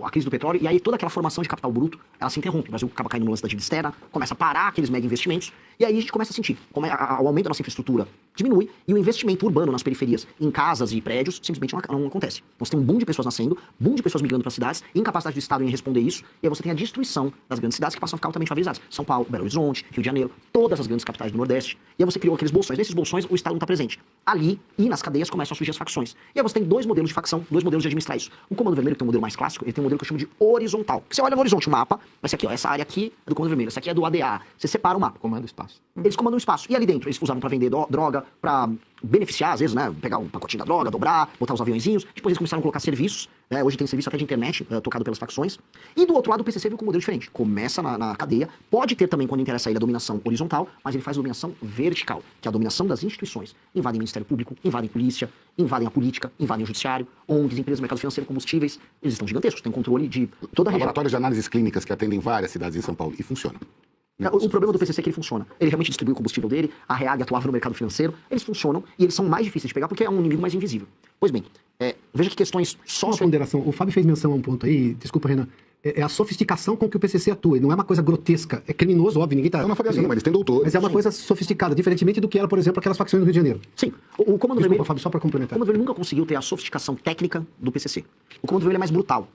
Speaker 2: a crise do petróleo, e aí toda aquela formação de capital bruto, ela se interrompe. O Brasil acaba caindo no lance da dívida externa, começa a parar aqueles mega investimentos, e aí a gente começa a sentir como o aumento da nossa infraestrutura diminui, e o investimento urbano nas periferias, em casas e prédios, simplesmente não acontece. Você tem um boom de pessoas nascendo, boom de pessoas migrando para cidades, incapacidade do Estado em responder isso, e aí você tem a destruição das grandes cidades que passam a ficar altamente favelizadas. São Paulo, Belo Horizonte, Rio de Janeiro, todas as grandes capitais do Nordeste. E aí você criou aqueles bolsões. Nesses bolsões, o Estado não está presente. Ali e nas cadeias começam a surgir as facções. E aí você tem dois modelos de facção, dois modelos de administrar isso. O Comando Vermelho, que tem um modelo mais clássico, ele tem um modelo que eu chamo de horizontal. Você olha no horizonte o mapa, vai ser aqui, ó, essa área aqui é do Comando Vermelho, essa aqui é do ADA. Você separa o mapa.
Speaker 5: Comanda o espaço.
Speaker 2: Eles comandam o espaço. E ali dentro, eles usavam para vender droga, para beneficiar, às vezes, né? Pegar um pacotinho da droga, dobrar, botar os aviãozinhos. Depois eles começaram a colocar serviços. Né? Hoje tem serviço até de internet, tocado pelas facções. E do outro lado, o PCC veio com um modelo diferente. Começa na cadeia. Pode ter também, quando interessa a ele, a dominação horizontal, mas ele faz a dominação vertical, que é a dominação das instituições. Invadem o Ministério Público, invadem polícia, invadem a política, invadem o judiciário, ONGs, empresas do mercado financeiro, combustíveis. Eles estão gigantescos, têm controle de toda a região.
Speaker 4: Laboratórios de análises clínicas que atendem várias cidades em São Paulo. E funciona.
Speaker 2: O problema do PCC é que ele funciona. Ele realmente distribui o combustível dele, a Reag atuava no mercado financeiro, eles funcionam e eles são mais difíceis de pegar porque é um inimigo mais invisível. Pois bem, veja que questões
Speaker 1: Só uma ponderação. O Fábio fez menção a um ponto aí, desculpa, Renan, é a sofisticação com que o PCC atua. Não é uma coisa grotesca, é criminoso, óbvio, ninguém tá...
Speaker 4: É uma favela, mas eles têm doutores.
Speaker 1: Mas é uma coisa sofisticada, diferentemente do que era, por exemplo, aquelas facções do Rio de Janeiro.
Speaker 2: Sim, o Comando
Speaker 1: Desculpa,
Speaker 2: Vermelho...
Speaker 1: Fábio, só para complementar.
Speaker 2: O Comando Vermelho nunca conseguiu ter a sofisticação técnica do PCC. O Comando Vermelho é mais brutal.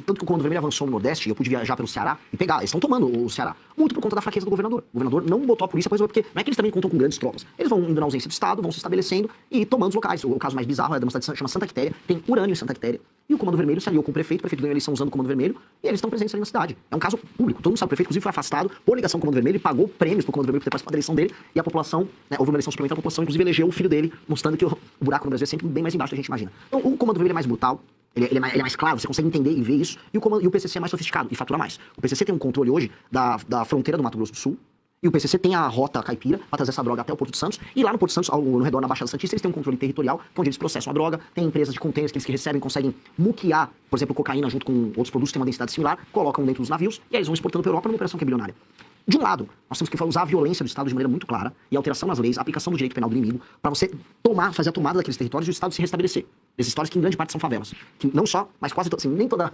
Speaker 2: Tanto que o Comando Vermelho avançou no Nordeste, e eu pude viajar pelo Ceará e pegar. Eles estão tomando o Ceará. Muito por conta da fraqueza do governador. O governador não botou a polícia para resolver, porque não é que eles também contam com grandes tropas. Eles vão indo na ausência do Estado, vão se estabelecendo e tomando os locais. O caso mais bizarro é de uma cidade que chama Santa Quitéria. Tem urânio em Santa Quitéria. E o Comando Vermelho se aliou com o prefeito ganhou a eleição usando o Comando Vermelho, e eles estão presentes ali na cidade. É um caso público. Todo mundo sabe, o prefeito, inclusive, foi afastado por ligação com o Comando Vermelho e pagou prêmios pro Comando Vermelho por ter participado da eleição dele. E a população, né, houve uma eleição suplementar, a população, inclusive, elegeu o filho dele, mostrando que o buraco no Brasil é sempre bem mais embaixo do que a gente imagina. Então, o Comando Vermelho é mais brutal. Ele é mais claro, você consegue entender e ver isso. E o PCC é mais sofisticado e fatura mais. O PCC tem um controle hoje da fronteira do Mato Grosso do Sul. E o PCC tem a rota caipira para trazer essa droga até o Porto de Santos. E lá no Porto de Santos, no redor, na Baixada Santista, eles têm um controle territorial, que é onde eles processam a droga. Tem empresas de containers que eles recebem, conseguem muquear, por exemplo, cocaína junto com outros produtos que têm uma densidade similar, colocam dentro dos navios e aí eles vão exportando para a Europa numa operação que é bilionária. De um lado, nós temos que usar a violência do Estado de maneira muito clara e a alteração nas leis, a aplicação do direito penal do inimigo, para você fazer a tomada daqueles territórios e o Estado se restabelecer. Esses territórios que em grande parte são favelas. Que não só, mas quase assim, nem toda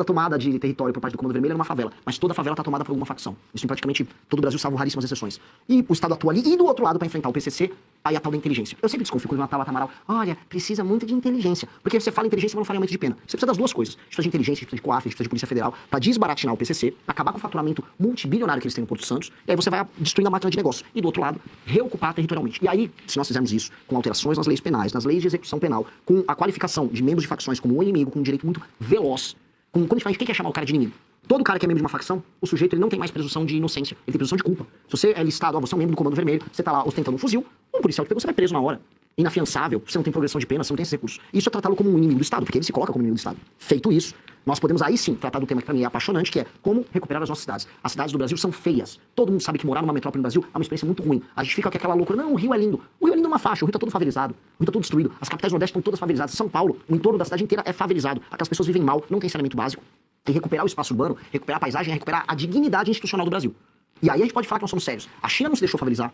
Speaker 2: tomada de território por parte do Comando Vermelho é uma favela, mas toda favela está tomada por alguma facção. Isso em praticamente todo o Brasil, salvo raríssimas exceções. E o Estado atua ali, e do outro lado, para enfrentar o PCC, aí a tal da inteligência. Eu sempre desconfio quando Natal Amaral, olha, precisa muito de inteligência. Porque você fala inteligência, mas não fala aumento de pena. Você precisa das duas coisas. A gente precisa de inteligência, a gente precisa de COAF, a gente precisa de Polícia Federal, para desbaratinar o PCC, acabar com o faturamento multibilionário que eles têm no Porto Santos, e aí você vai destruindo a máquina de negócio. E do outro lado, reocupar territorialmente. E aí, se nós fizermos isso com alterações nas leis penais, nas leis de execução penal, com a qualificação de membros de facções como o inimigo, com um direito muito veloz, quando a gente fala de quem quer chamar o cara de inimigo? Todo cara que é membro de uma facção, o sujeito ele não tem mais presunção de inocência, ele tem presunção de culpa. Se você é listado, você é um membro do Comando Vermelho, você tá lá ostentando um fuzil, um policial te pegou, você vai preso na hora. Inafiançável, você não tem progressão de pena, você não tem esses recursos. Isso é tratá-lo como um inimigo do Estado, porque ele se coloca como inimigo do Estado. Feito isso, nós podemos aí sim tratar do tema que pra mim é apaixonante, que é como recuperar as nossas cidades. As cidades do Brasil são feias. Todo mundo sabe que morar numa metrópole no Brasil é uma experiência muito ruim. A gente fica com aquela loucura, não, o Rio é lindo. O Rio é lindo numa faixa, o Rio tá todo favelizado, o Rio tá todo destruído. As capitais do Nordeste estão todas favelizadas. São Paulo, o entorno da cidade inteira é favelizado. Aquelas pessoas vivem mal, não tem saneamento básico. Tem que recuperar o espaço urbano, recuperar a paisagem, recuperar a dignidade institucional do Brasil. E aí a gente pode falar que nós somos sérios. A China não se deixou favelizar.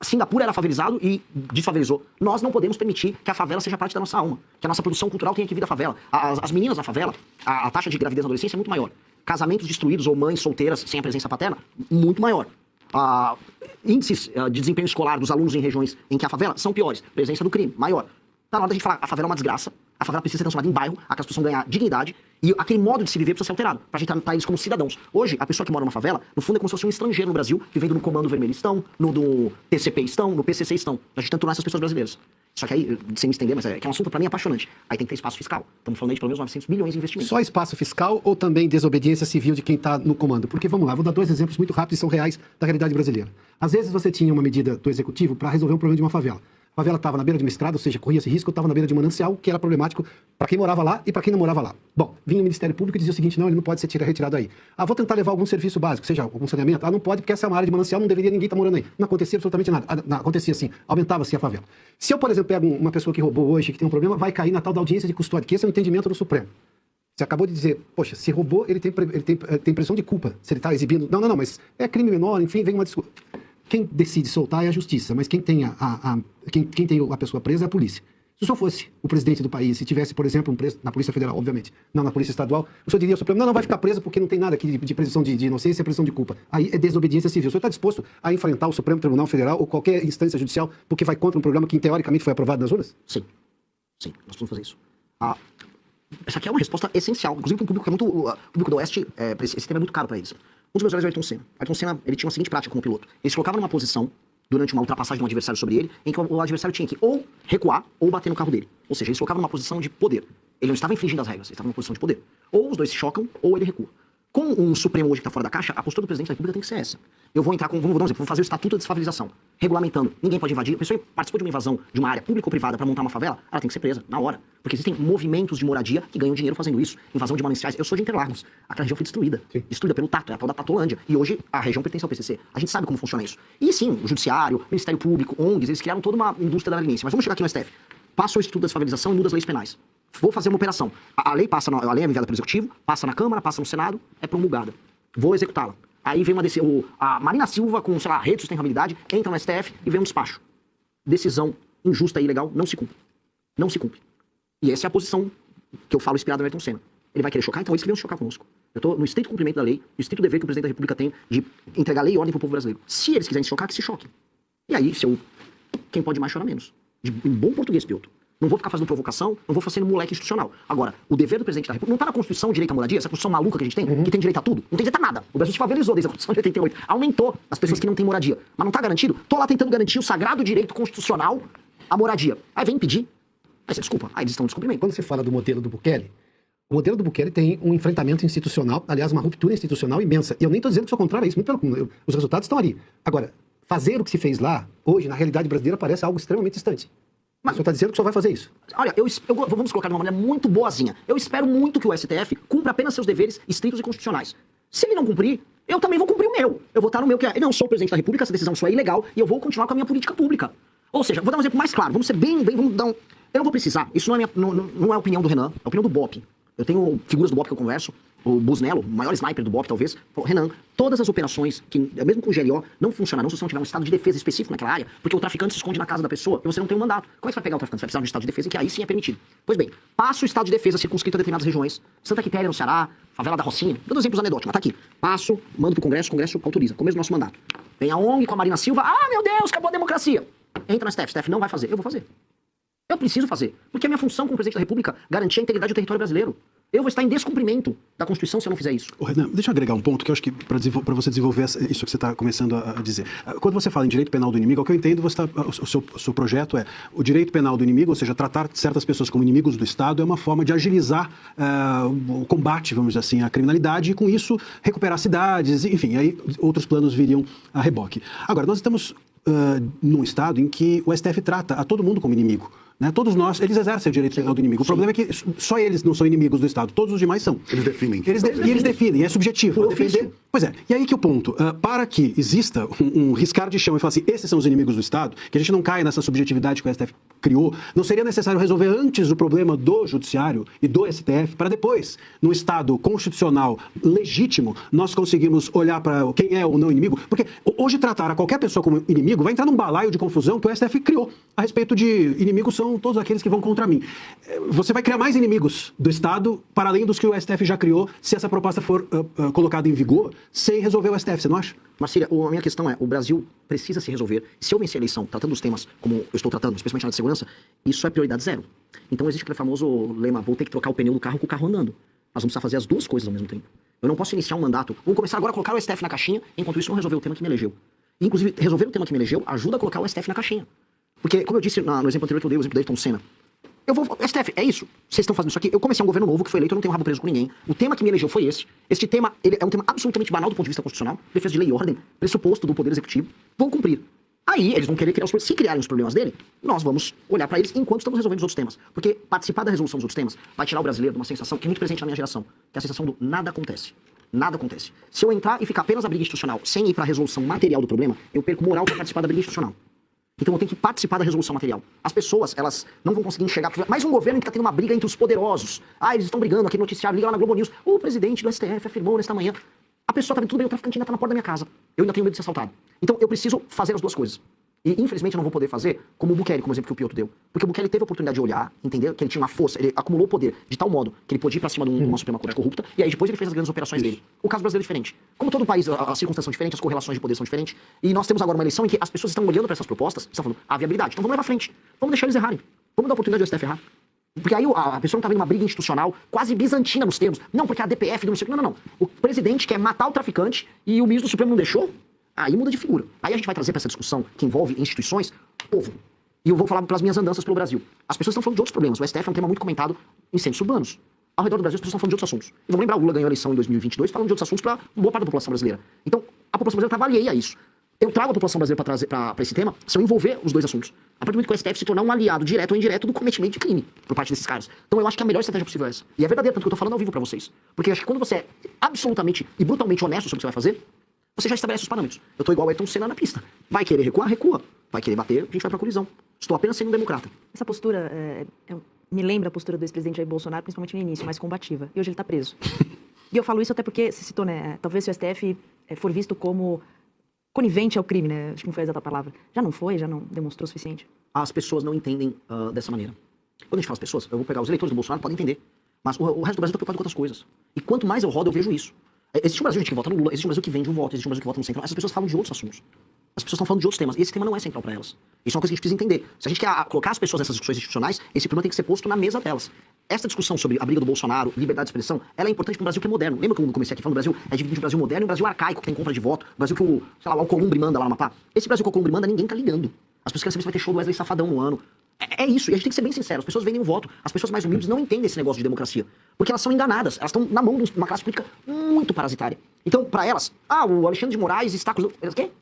Speaker 2: Singapura era favelizado e desfavelizou. Nós não podemos permitir que a favela seja parte da nossa alma, que a nossa produção cultural tenha que vir da favela. As meninas na favela, a taxa de gravidez na adolescência é muito maior. Casamentos destruídos ou mães solteiras sem a presença paterna, muito maior. Índices de desempenho escolar dos alunos em regiões em que há favela são piores. Presença do crime, maior. Tá na hora da gente falar, a favela é uma desgraça, a favela precisa ser transformada em bairro, a pessoa ganhar dignidade, e aquele modo de se viver precisa ser alterado, pra gente tratar eles como cidadãos. Hoje, a pessoa que mora numa favela, no fundo é como se fosse um estrangeiro no Brasil, vivendo no Comando Vermelho estão, no do TCP estão, no PCC estão. A gente tenta tornar essas pessoas brasileiras. Só que aí, sem me estender, mas que é um assunto pra mim apaixonante. Aí tem que ter espaço fiscal. Estamos falando aí de pelo menos 900 bilhões em investimento.
Speaker 1: Só espaço fiscal ou também desobediência civil de quem está no comando? Porque, vamos lá, vou dar dois exemplos muito rápidos e são reais da realidade brasileira. Às vezes você tinha uma medida do executivo para resolver um problema de uma favela. A favela estava na beira de uma estrada, ou seja, corria esse risco, estava na beira de um manancial, que era problemático para quem morava lá e para quem não morava lá. Bom, vinha o Ministério Público e dizia o seguinte: não, ele não pode ser retirado aí. Ah, vou tentar levar algum serviço básico, seja algum saneamento. Ah, não pode, porque essa é uma área de manancial, não deveria ninguém estar morando aí. Não acontecia absolutamente nada. Não, acontecia assim, aumentava-se a favela. Se eu, por exemplo, pego uma pessoa que roubou hoje, que tem um problema, vai cair na tal da audiência de custódia, que esse é o entendimento do Supremo. Você acabou de dizer, poxa, se roubou, ele tem presunção de culpa. Se ele está exibindo. Não, mas é crime menor, enfim, vem uma desculpa. Quem decide soltar é a justiça, mas quem tem quem tem a pessoa presa é a polícia. Se o senhor fosse o presidente do país, se tivesse, por exemplo, um preso na Polícia Federal, obviamente, não na Polícia Estadual, o senhor diria ao Supremo: não vai ficar preso porque não tem nada aqui de presunção de inocência, é presunção de culpa. Aí é desobediência civil. O senhor está disposto a enfrentar o Supremo Tribunal Federal ou qualquer instância judicial porque vai contra um programa que, teoricamente, foi aprovado nas urnas?
Speaker 2: Sim, nós precisamos fazer isso. Essa aqui é uma resposta essencial. Inclusive, o público, o público do Oeste, esse tema é muito caro para eles. Um dos meus heróis é o Ayrton Senna. Ayrton Senna, ele tinha uma seguinte prática como piloto. Ele se colocava numa posição, durante uma ultrapassagem de um adversário sobre ele, em que o adversário tinha que ou recuar ou bater no carro dele. Ou seja, ele se colocava numa posição de poder. Ele não estava infringindo as regras, ele estava numa posição de poder. Ou os dois se chocam, ou ele recua. Com um Supremo hoje que está fora da caixa, a postura do presidente da República tem que ser essa. Eu vou entrar com, vamos fazer o Estatuto de Desfavelização, regulamentando. Ninguém pode invadir. A pessoa que participou de uma invasão de uma área pública ou privada para montar uma favela, ela tem que ser presa, na hora. Porque existem movimentos de moradia que ganham dinheiro fazendo isso. Invasão de mananciais. Eu sou de Interlagos. Aquela região foi destruída. Sim. Destruída pelo Tato, é a tal da Tatolândia. E hoje a região pertence ao PCC. A gente sabe como funciona isso. E sim, o Judiciário, o Ministério Público, ONGs, eles criaram toda uma indústria da leniência. Mas vamos chegar aqui no STF. Passa o Instituto da Desfavelização e muda as leis penais. Vou fazer uma operação. A lei é enviada pelo Executivo, passa na Câmara, passa no Senado, é promulgada. Vou executá-la. Aí vem a Marina Silva com, sei lá, rede de sustentabilidade, entra no STF e vem um despacho. Decisão injusta e ilegal não se cumpre. Não se cumpre. E essa é a posição que eu falo inspirada no Ayrton Senna. Ele vai querer chocar, então eles que venham chocar conosco. Eu estou no estrito cumprimento da lei, no estrito dever que o presidente da República tem de entregar lei e ordem para o povo brasileiro. Se eles quiserem se chocar, que se choquem. E aí, quem pode mais chora menos. Em bom português, Piotr. Não vou ficar fazendo provocação, não vou fazer moleque institucional. Agora, o dever do presidente da República não está na Constituição o direito à moradia, essa Constituição maluca que a gente tem, que tem direito a tudo. Não tem direito a nada. O Brasil se favelizou desde a Constituição de 88. Aumentou as pessoas que não têm moradia. Mas não está garantido? Tô lá tentando garantir o sagrado direito constitucional à moradia. Aí vem pedir. Aí você desculpa. Aí eles estão no descumprimento.
Speaker 1: Quando você fala do modelo do Bukele, o modelo do Bukele tem um enfrentamento institucional, aliás, uma ruptura institucional imensa. E eu nem estou dizendo que sou contrário a isso, muito pelo contrário. Os resultados estão ali. Agora, fazer o que se fez lá, hoje, na realidade brasileira, parece algo extremamente distante. Mas o senhor está dizendo que o senhor vai fazer isso?
Speaker 2: Olha, vamos colocar de uma maneira muito boazinha. Eu espero muito que o STF cumpra apenas seus deveres estritos e constitucionais. Se ele não cumprir, eu também vou cumprir o meu. Eu vou estar no meu, que é, eu não sou o presidente da República, essa decisão sua é ilegal, e eu vou continuar com a minha política pública. Ou seja, vou dar um exemplo mais claro, vamos ser vamos dar um... Eu não vou precisar, isso não é a opinião do Renan, é a opinião do BOP. Eu tenho figuras do BOP que eu converso, o Busnello, o maior sniper do BOP talvez, falou: Renan, todas as operações, que mesmo com o GLO, não funcionarão se você não tiver um estado de defesa específico naquela área, porque o traficante se esconde na casa da pessoa e você não tem um mandato. Como é que você vai pegar o traficante? Você vai precisar de um estado de defesa em que aí sim é permitido. Pois bem, passa o estado de defesa circunscrito a determinadas regiões, Santa Quitéria no Ceará, favela da Rocinha, todos exemplos anedóticos, mas tá aqui. Passo, mando pro Congresso, o Congresso autoriza, começo do nosso mandato. Vem a ONG com a Marina Silva: ah, meu Deus, acabou a democracia. Entra no STF, STF não vai fazer, eu vou fazer. Eu preciso fazer, porque é minha função como presidente da República garantir a integridade do território brasileiro. Eu vou estar em descumprimento da Constituição se eu não fizer isso.
Speaker 3: Renan, deixa eu agregar um ponto que eu acho que para você desenvolver isso que você está começando a dizer. Quando você fala em direito penal do inimigo, o que eu entendo, o seu projeto é o direito penal do inimigo, ou seja, tratar certas pessoas como inimigos do Estado é uma forma de agilizar o combate, vamos dizer assim, à criminalidade e com isso recuperar cidades, enfim, aí outros planos viriam a reboque. Agora, nós estamos num Estado em que o STF trata a todo mundo como inimigo. Né? Todos nós, eles exercem o direito penal do inimigo. O problema é que só eles não são inimigos do Estado, todos os demais são.
Speaker 4: Eles definem.
Speaker 3: Eles definem, é subjetivo. Defender. Pois é, e aí que o ponto, para que exista um riscar de chão e falar assim, esses são os inimigos do Estado, que a gente não caia nessa subjetividade que o STF criou, não seria necessário resolver antes o problema do Judiciário e do STF, para depois, no Estado constitucional legítimo, nós conseguimos olhar para quem é ou não inimigo, porque hoje tratar a qualquer pessoa como inimigo vai entrar num balaio de confusão que o STF criou a respeito de inimigos são todos aqueles que vão contra mim. Você vai criar mais inimigos do Estado, para além dos que o STF já criou, se essa proposta for colocada em vigor, sem resolver o STF, você não acha?
Speaker 2: Marcília, a minha questão é, o Brasil precisa se resolver. Se eu vencer a eleição tratando os temas como eu estou tratando, especialmente na de segurança, isso é prioridade zero. Então existe aquele famoso lema, vou ter que trocar o pneu do carro com o carro andando. Nós vamos precisar fazer as duas coisas ao mesmo tempo. Eu não posso iniciar um mandato, vamos começar agora a colocar o STF na caixinha, enquanto isso não resolver o tema que me elegeu. E, inclusive, resolver o tema que me elegeu ajuda a colocar o STF na caixinha. Porque, como eu disse no exemplo anterior que eu dei, o exemplo do Ayrton Senna, STF, é isso. Vocês estão fazendo isso aqui. Eu comecei um governo novo que foi eleito, eu não tenho rabo preso com ninguém. O tema que me elegeu foi esse. Este tema, ele é um tema absolutamente banal do ponto de vista constitucional, defesa de lei e ordem, pressuposto do Poder Executivo. Vou cumprir. Aí eles vão querer criar os problemas. Se criarem os problemas dele, nós vamos olhar pra eles enquanto estamos resolvendo os outros temas. Porque participar da resolução dos outros temas vai tirar o brasileiro de uma sensação que é muito presente na minha geração, que é a sensação do nada acontece. Nada acontece. Se eu entrar e ficar apenas na briga institucional, sem ir pra resolução material do problema, eu perco moral pra participar da briga institucional. Então eu tenho que participar da resolução material. As pessoas, elas não vão conseguir enxergar. Mais um governo que tá tendo uma briga entre os poderosos. Ah, eles estão brigando aqui no noticiário, liga lá na Globo News. O presidente do STF afirmou nesta manhã. A pessoa tá vendo tudo bem, o traficante ainda tá na porta da minha casa. Eu ainda tenho medo de ser assaltado. Então eu preciso fazer as duas coisas. E infelizmente eu não vou poder fazer como o Bukele, como exemplo que o Piotr deu. Porque o Bukele teve a oportunidade de olhar, entender que ele tinha uma força, ele acumulou poder de tal modo que ele podia ir pra cima de uma Suprema Corte corrupta, e aí depois ele fez as grandes operações dele. O caso brasileiro é diferente. Como todo país, as circunstâncias são diferentes, as correlações de poder são diferentes, e nós temos agora uma eleição em que as pessoas estão olhando para essas propostas e estão falando, a viabilidade. Então vamos levar à frente. Vamos deixar eles errarem. Vamos dar a oportunidade do STF errar. Porque aí a pessoa não tá vendo uma briga institucional quase bizantina nos termos. Não, porque a DPF não sei o que. Não. O presidente quer matar o traficante e o ministro do Supremo não deixou. Aí muda de figura. Aí a gente vai trazer para essa discussão que envolve instituições, povo. E eu vou falar pelas minhas andanças pelo Brasil. As pessoas estão falando de outros problemas. O STF é um tema muito comentado em centros urbanos. Ao redor do Brasil, as pessoas estão falando de outros assuntos. E vamos lembrar, o Lula ganhou a eleição em 2022 falando de outros assuntos para boa parte da população brasileira. Então, a população brasileira está alheia a isso. Eu trago a população brasileira para esse tema se eu envolver os dois assuntos. A partir do momento que o STF se tornar um aliado direto ou indireto do cometimento de crime por parte desses caras. Então eu acho que a melhor estratégia possível é essa. E é verdadeiro, tanto que eu tô falando ao vivo para vocês. Porque eu acho que quando você é absolutamente e brutalmente honesto sobre o que você vai fazer, você já estabelece os parâmetros. Eu tô igual o Ayrton Senna na pista. Vai querer recuar? Recua. Vai querer bater? A gente vai pra colisão. Estou apenas sendo um democrata.
Speaker 6: Essa postura me lembra a postura do ex-presidente Jair Bolsonaro, principalmente no início, mais combativa. E hoje ele tá preso. E eu falo isso até porque, se citou, né? Talvez se o STF for visto como conivente ao crime, né? Acho que não foi a exata palavra. Já não foi? Já não demonstrou o suficiente?
Speaker 2: As pessoas não entendem dessa maneira. Quando a gente fala as pessoas, eu vou pegar os eleitores do Bolsonaro, podem entender. Mas o resto do Brasil tá preocupado com outras coisas. E quanto mais eu rodo, eu vejo isso. Existe um Brasil gente que vota no Lula, existe um Brasil que vende um voto, existe um Brasil que vota no centro. Essas pessoas falam de outros assuntos. As pessoas estão falando de outros temas. E esse tema não é central para elas. Isso é uma coisa que a gente precisa entender. Se a gente quer colocar as pessoas nessas discussões institucionais, esse problema tem que ser posto na mesa delas. Essa discussão sobre a briga do Bolsonaro, liberdade de expressão, ela é importante para um Brasil que é moderno. Lembra que eu comecei aqui falando do Brasil? É dividido entre o Brasil moderno e o Brasil arcaico, que tem compra de voto. O Brasil que o Alcolumbre manda lá no Amapá. Esse Brasil que o Alcolumbre manda, ninguém tá ligando. As pessoas querem saber se vai ter show do Wesley Safadão no ano. É isso, e a gente tem que ser bem sincero, as pessoas vendem um voto, as pessoas mais humildes não entendem esse negócio de democracia, porque elas são enganadas, elas estão na mão de uma classe política muito parasitária. Então, para elas, o Alexandre de Moraes está acusando... Quem?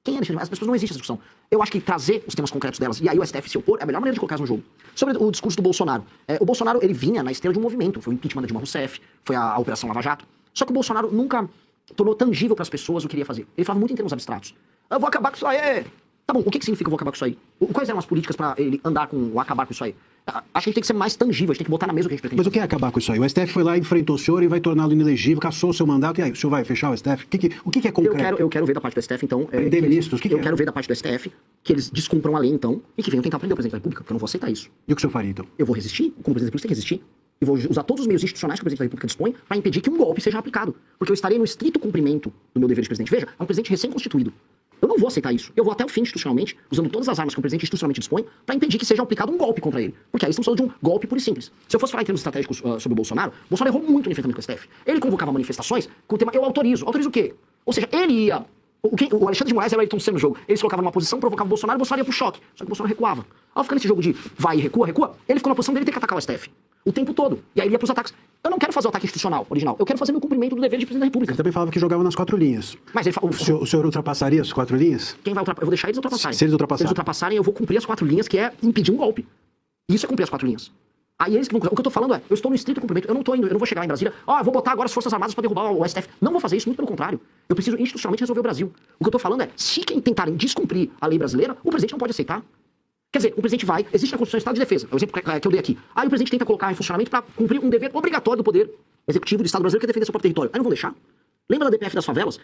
Speaker 2: Quem é Alexandre de Moraes? As pessoas não existem essa discussão. Eu acho que trazer os temas concretos delas, e aí o STF se opor, é a melhor maneira de colocar no jogo. Sobre o discurso do Bolsonaro. O Bolsonaro, ele vinha na esteira de um movimento, foi o impeachment da Dilma Rousseff, foi a Operação Lava Jato, só que o Bolsonaro nunca tornou tangível para as pessoas o que ele ia fazer. Ele falava muito em termos abstratos. Eu vou acabar com isso aí! Tá bom, o que significa eu vou acabar com isso aí? Quais eram as políticas pra ele andar com o acabar com isso aí? Acho que a gente tem que ser mais tangível, a gente tem que botar na mesa o que a gente pretende.
Speaker 3: Mas o que é acabar com isso aí? O STF foi lá, enfrentou o senhor e vai torná-lo inelegível, cassou o seu mandato, e aí, o senhor vai fechar o STF? O que é concreto?
Speaker 2: Eu quero ver da parte do STF, então...
Speaker 3: Prender ministros,
Speaker 2: eu quero ver da parte do STF que eles descumpram a lei, então, e que venham tentar prender o presidente da República, porque eu não vou aceitar isso.
Speaker 3: E o que o senhor faria, então?
Speaker 2: Eu vou resistir, como presidente da República tem que resistir. E vou usar todos os meios institucionais que o presidente da República dispõe para impedir que um golpe seja aplicado. Porque eu estarei no estrito cumprimento do meu dever de presidente. Veja, é um presidente recém-constituído. Eu não vou aceitar isso. Eu vou até o fim institucionalmente, usando todas as armas que o presidente institucionalmente dispõe, para impedir que seja aplicado um golpe contra ele. Porque aí estamos falando de um golpe puro e simples. Se eu fosse falar em termos estratégicos sobre o Bolsonaro errou muito no enfrentamento com o STF. Ele convocava manifestações com o tema eu autorizo. Autorizo o quê? Ou seja, ele ia... O Alexandre de Moraes era o Ayrton Senna no jogo. Eles colocavam numa posição, provocavam o Bolsonaro ia pro choque. Só que o Bolsonaro recuava. Ao ficar nesse jogo de vai e recua, ele ficou na posição dele ter que atacar o STF. O tempo todo. E aí ele ia pros ataques. Eu não quero fazer o ataque institucional, original. Eu quero fazer meu cumprimento do dever de presidente da República.
Speaker 3: Ele também falava que jogava nas 4 linhas.
Speaker 2: Mas ele
Speaker 3: o senhor ultrapassaria as 4 linhas?
Speaker 2: Quem vai ultrapassar? Eu vou deixar eles ultrapassarem.
Speaker 3: Se eles ultrapassarem.
Speaker 2: Se eles ultrapassarem, eu vou cumprir as 4 linhas, que é impedir um golpe. Isso é cumprir as 4 linhas. Aí eles que vão... O que eu tô falando é, eu estou no estrito cumprimento. Eu não vou chegar lá em Brasília, eu vou botar agora as Forças Armadas para derrubar o STF. Não vou fazer isso, muito pelo contrário. Eu preciso institucionalmente resolver o Brasil. O que eu tô falando é, se quem tentarem descumprir a lei brasileira, o presidente não pode aceitar. Quer dizer, o presidente vai, existe na Constituição o Estado de Defesa, é o exemplo que eu dei aqui. Aí o presidente tenta colocar em funcionamento para cumprir um dever obrigatório do poder executivo do Estado brasileiro, que é defender seu próprio território. Aí não vão deixar. Lembra da DPF das favelas?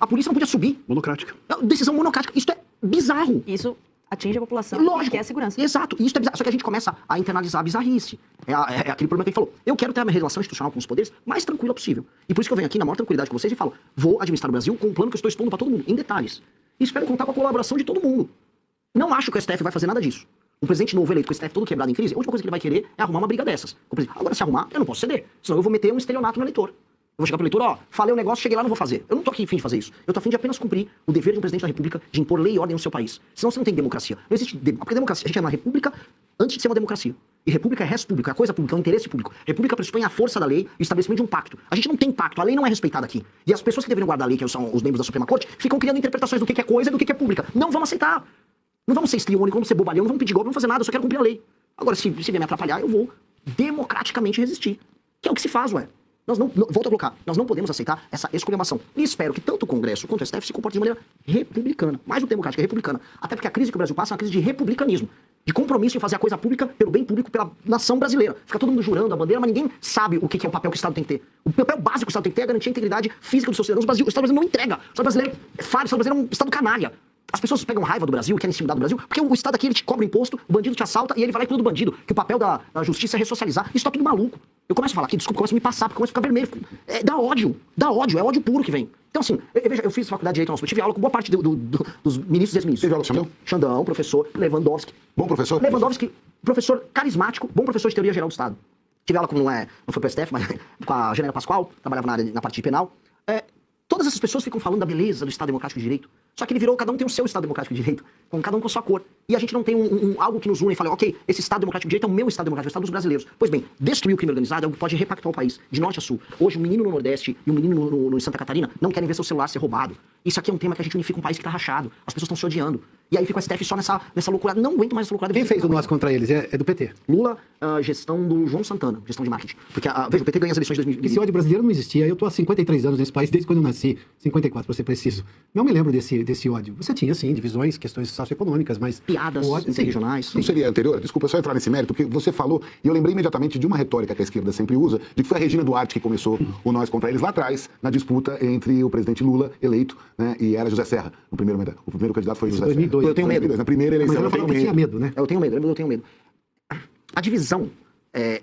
Speaker 2: A polícia não podia subir.
Speaker 3: Monocrática.
Speaker 2: Decisão monocrática. Isso é bizarro.
Speaker 6: Isso atinge a população,
Speaker 2: Lógico.
Speaker 6: que é a segurança.
Speaker 2: Exato. Isso é bizarro. Só que a gente começa a internalizar a bizarrice. É aquele problema que a gente falou. Eu quero ter a minha relação institucional com os poderes mais tranquila possível. E por isso que eu venho aqui na maior tranquilidade com vocês e falo, vou administrar o Brasil com um plano que eu estou expondo para todo mundo, em detalhes. E espero contar com a colaboração de todo mundo. Não acho que o STF vai fazer nada disso. Um presidente novo eleito com o STF todo quebrado em crise, a última coisa que ele vai querer é arrumar uma briga dessas. Agora, se arrumar, eu não posso ceder. Senão eu vou meter um estelionato no eleitor. Eu vou chegar pro eleitor, falei um negócio, cheguei lá, não vou fazer. Eu não tô aqui a fim de fazer isso. Eu tô a fim de apenas cumprir o dever de um presidente da República de impor lei e ordem no seu país. Senão você não tem democracia. Não existe porque democracia, a gente é uma república antes de ser uma democracia. E república é res pública, é coisa pública, é um interesse público. República pressupõe a força da lei e o estabelecimento de um pacto. A gente não tem pacto, a lei não é respeitada aqui. E as pessoas que deveriam guardar a lei, que são os membros da Suprema Corte, ficam criando interpretações do que é coisa e do que é pública. Não vamos aceitar. Não vamos ser estriônicos, não vamos ser bobalhão, não vamos pedir golpe, não vamos fazer nada, eu só quero cumprir a lei. Agora, se vier me atrapalhar, eu vou democraticamente resistir. Que é o que se faz, ué. Nós não, volto a colocar, nós não podemos aceitar essa esculhambação. E espero que tanto o Congresso quanto o STF se comportem de maneira republicana. Mais do que democrática, republicana. Até porque a crise que o Brasil passa é uma crise de republicanismo. De compromisso em fazer a coisa pública pelo bem público, pela nação brasileira. Fica todo mundo jurando a bandeira, mas ninguém sabe o que é o papel que o Estado tem que ter. O papel básico que o Estado tem que ter é garantir a integridade física dos seus cidadãos. O Estado brasileiro não entrega. O Estado brasileiro é falho, o Estado brasileiro é um Estado canalha. As pessoas pegam raiva do Brasil, querem se mudar do Brasil, porque o Estado aqui ele te cobra imposto, o bandido te assalta e ele vai lá e cuida do bandido. Que o papel da justiça é ressocializar. Isso tá tudo maluco. Eu começo a falar aqui, desculpa, começo a me passar, porque começo a ficar vermelho. Dá ódio, é ódio puro que vem. Então, assim, veja, eu fiz faculdade de Direito, eu tive aula com boa parte dos ministros e ex-ministros.
Speaker 4: Teve aula com Xandão?
Speaker 2: Xandão, professor, Lewandowski.
Speaker 4: Bom professor?
Speaker 2: Lewandowski, professor carismático, bom professor de teoria geral do Estado. Tive aula com, não foi pro STF, mas com a Janela Pascoal, trabalhava na parte de penal. Todas essas pessoas ficam falando da beleza do Estado Democrático de Direito. Só que ele virou, cada um tem o seu Estado Democrático de Direito, com cada um com a sua cor. E a gente não tem algo que nos une e fale, ok, esse Estado Democrático de Direito é o meu Estado Democrático, é o Estado dos brasileiros. Pois bem, destruir o crime organizado é algo que pode repactar o país, de norte a sul. Hoje, um menino no Nordeste e um menino no Santa Catarina não querem ver seu celular ser roubado. Isso aqui é um tema que a gente unifica um país que tá rachado. As pessoas estão se odiando. E aí fica o STF só nessa loucura. Não aguento mais essa loucura.
Speaker 1: Quem fez o nós contra eles? É do PT.
Speaker 2: Lula, gestão do João Santana, gestão de marketing. Porque, veja, o PT ganha as eleições de 2020.
Speaker 1: Esse ódio brasileiro não existia. Eu tô há 53 anos nesse país, desde quando eu nasci. 54, para ser preciso. Não me lembro desse ódio. Você tinha, sim, divisões, questões socioeconômicas, mas...
Speaker 2: Piadas regionais.
Speaker 4: Não seria anterior? Desculpa, só entrar nesse mérito, porque você falou, e eu lembrei imediatamente de uma retórica que a esquerda sempre usa, de que foi a Regina Duarte que começou o nós contra eles lá atrás, na disputa entre o presidente Lula, eleito, né, e era José Serra. O primeiro candidato foi José
Speaker 1: 2002.
Speaker 4: Serra.
Speaker 2: Eu tenho medo.
Speaker 4: Na primeira eleição,
Speaker 1: Mas eu tinha medo, né?
Speaker 2: Eu tenho medo. A divisão,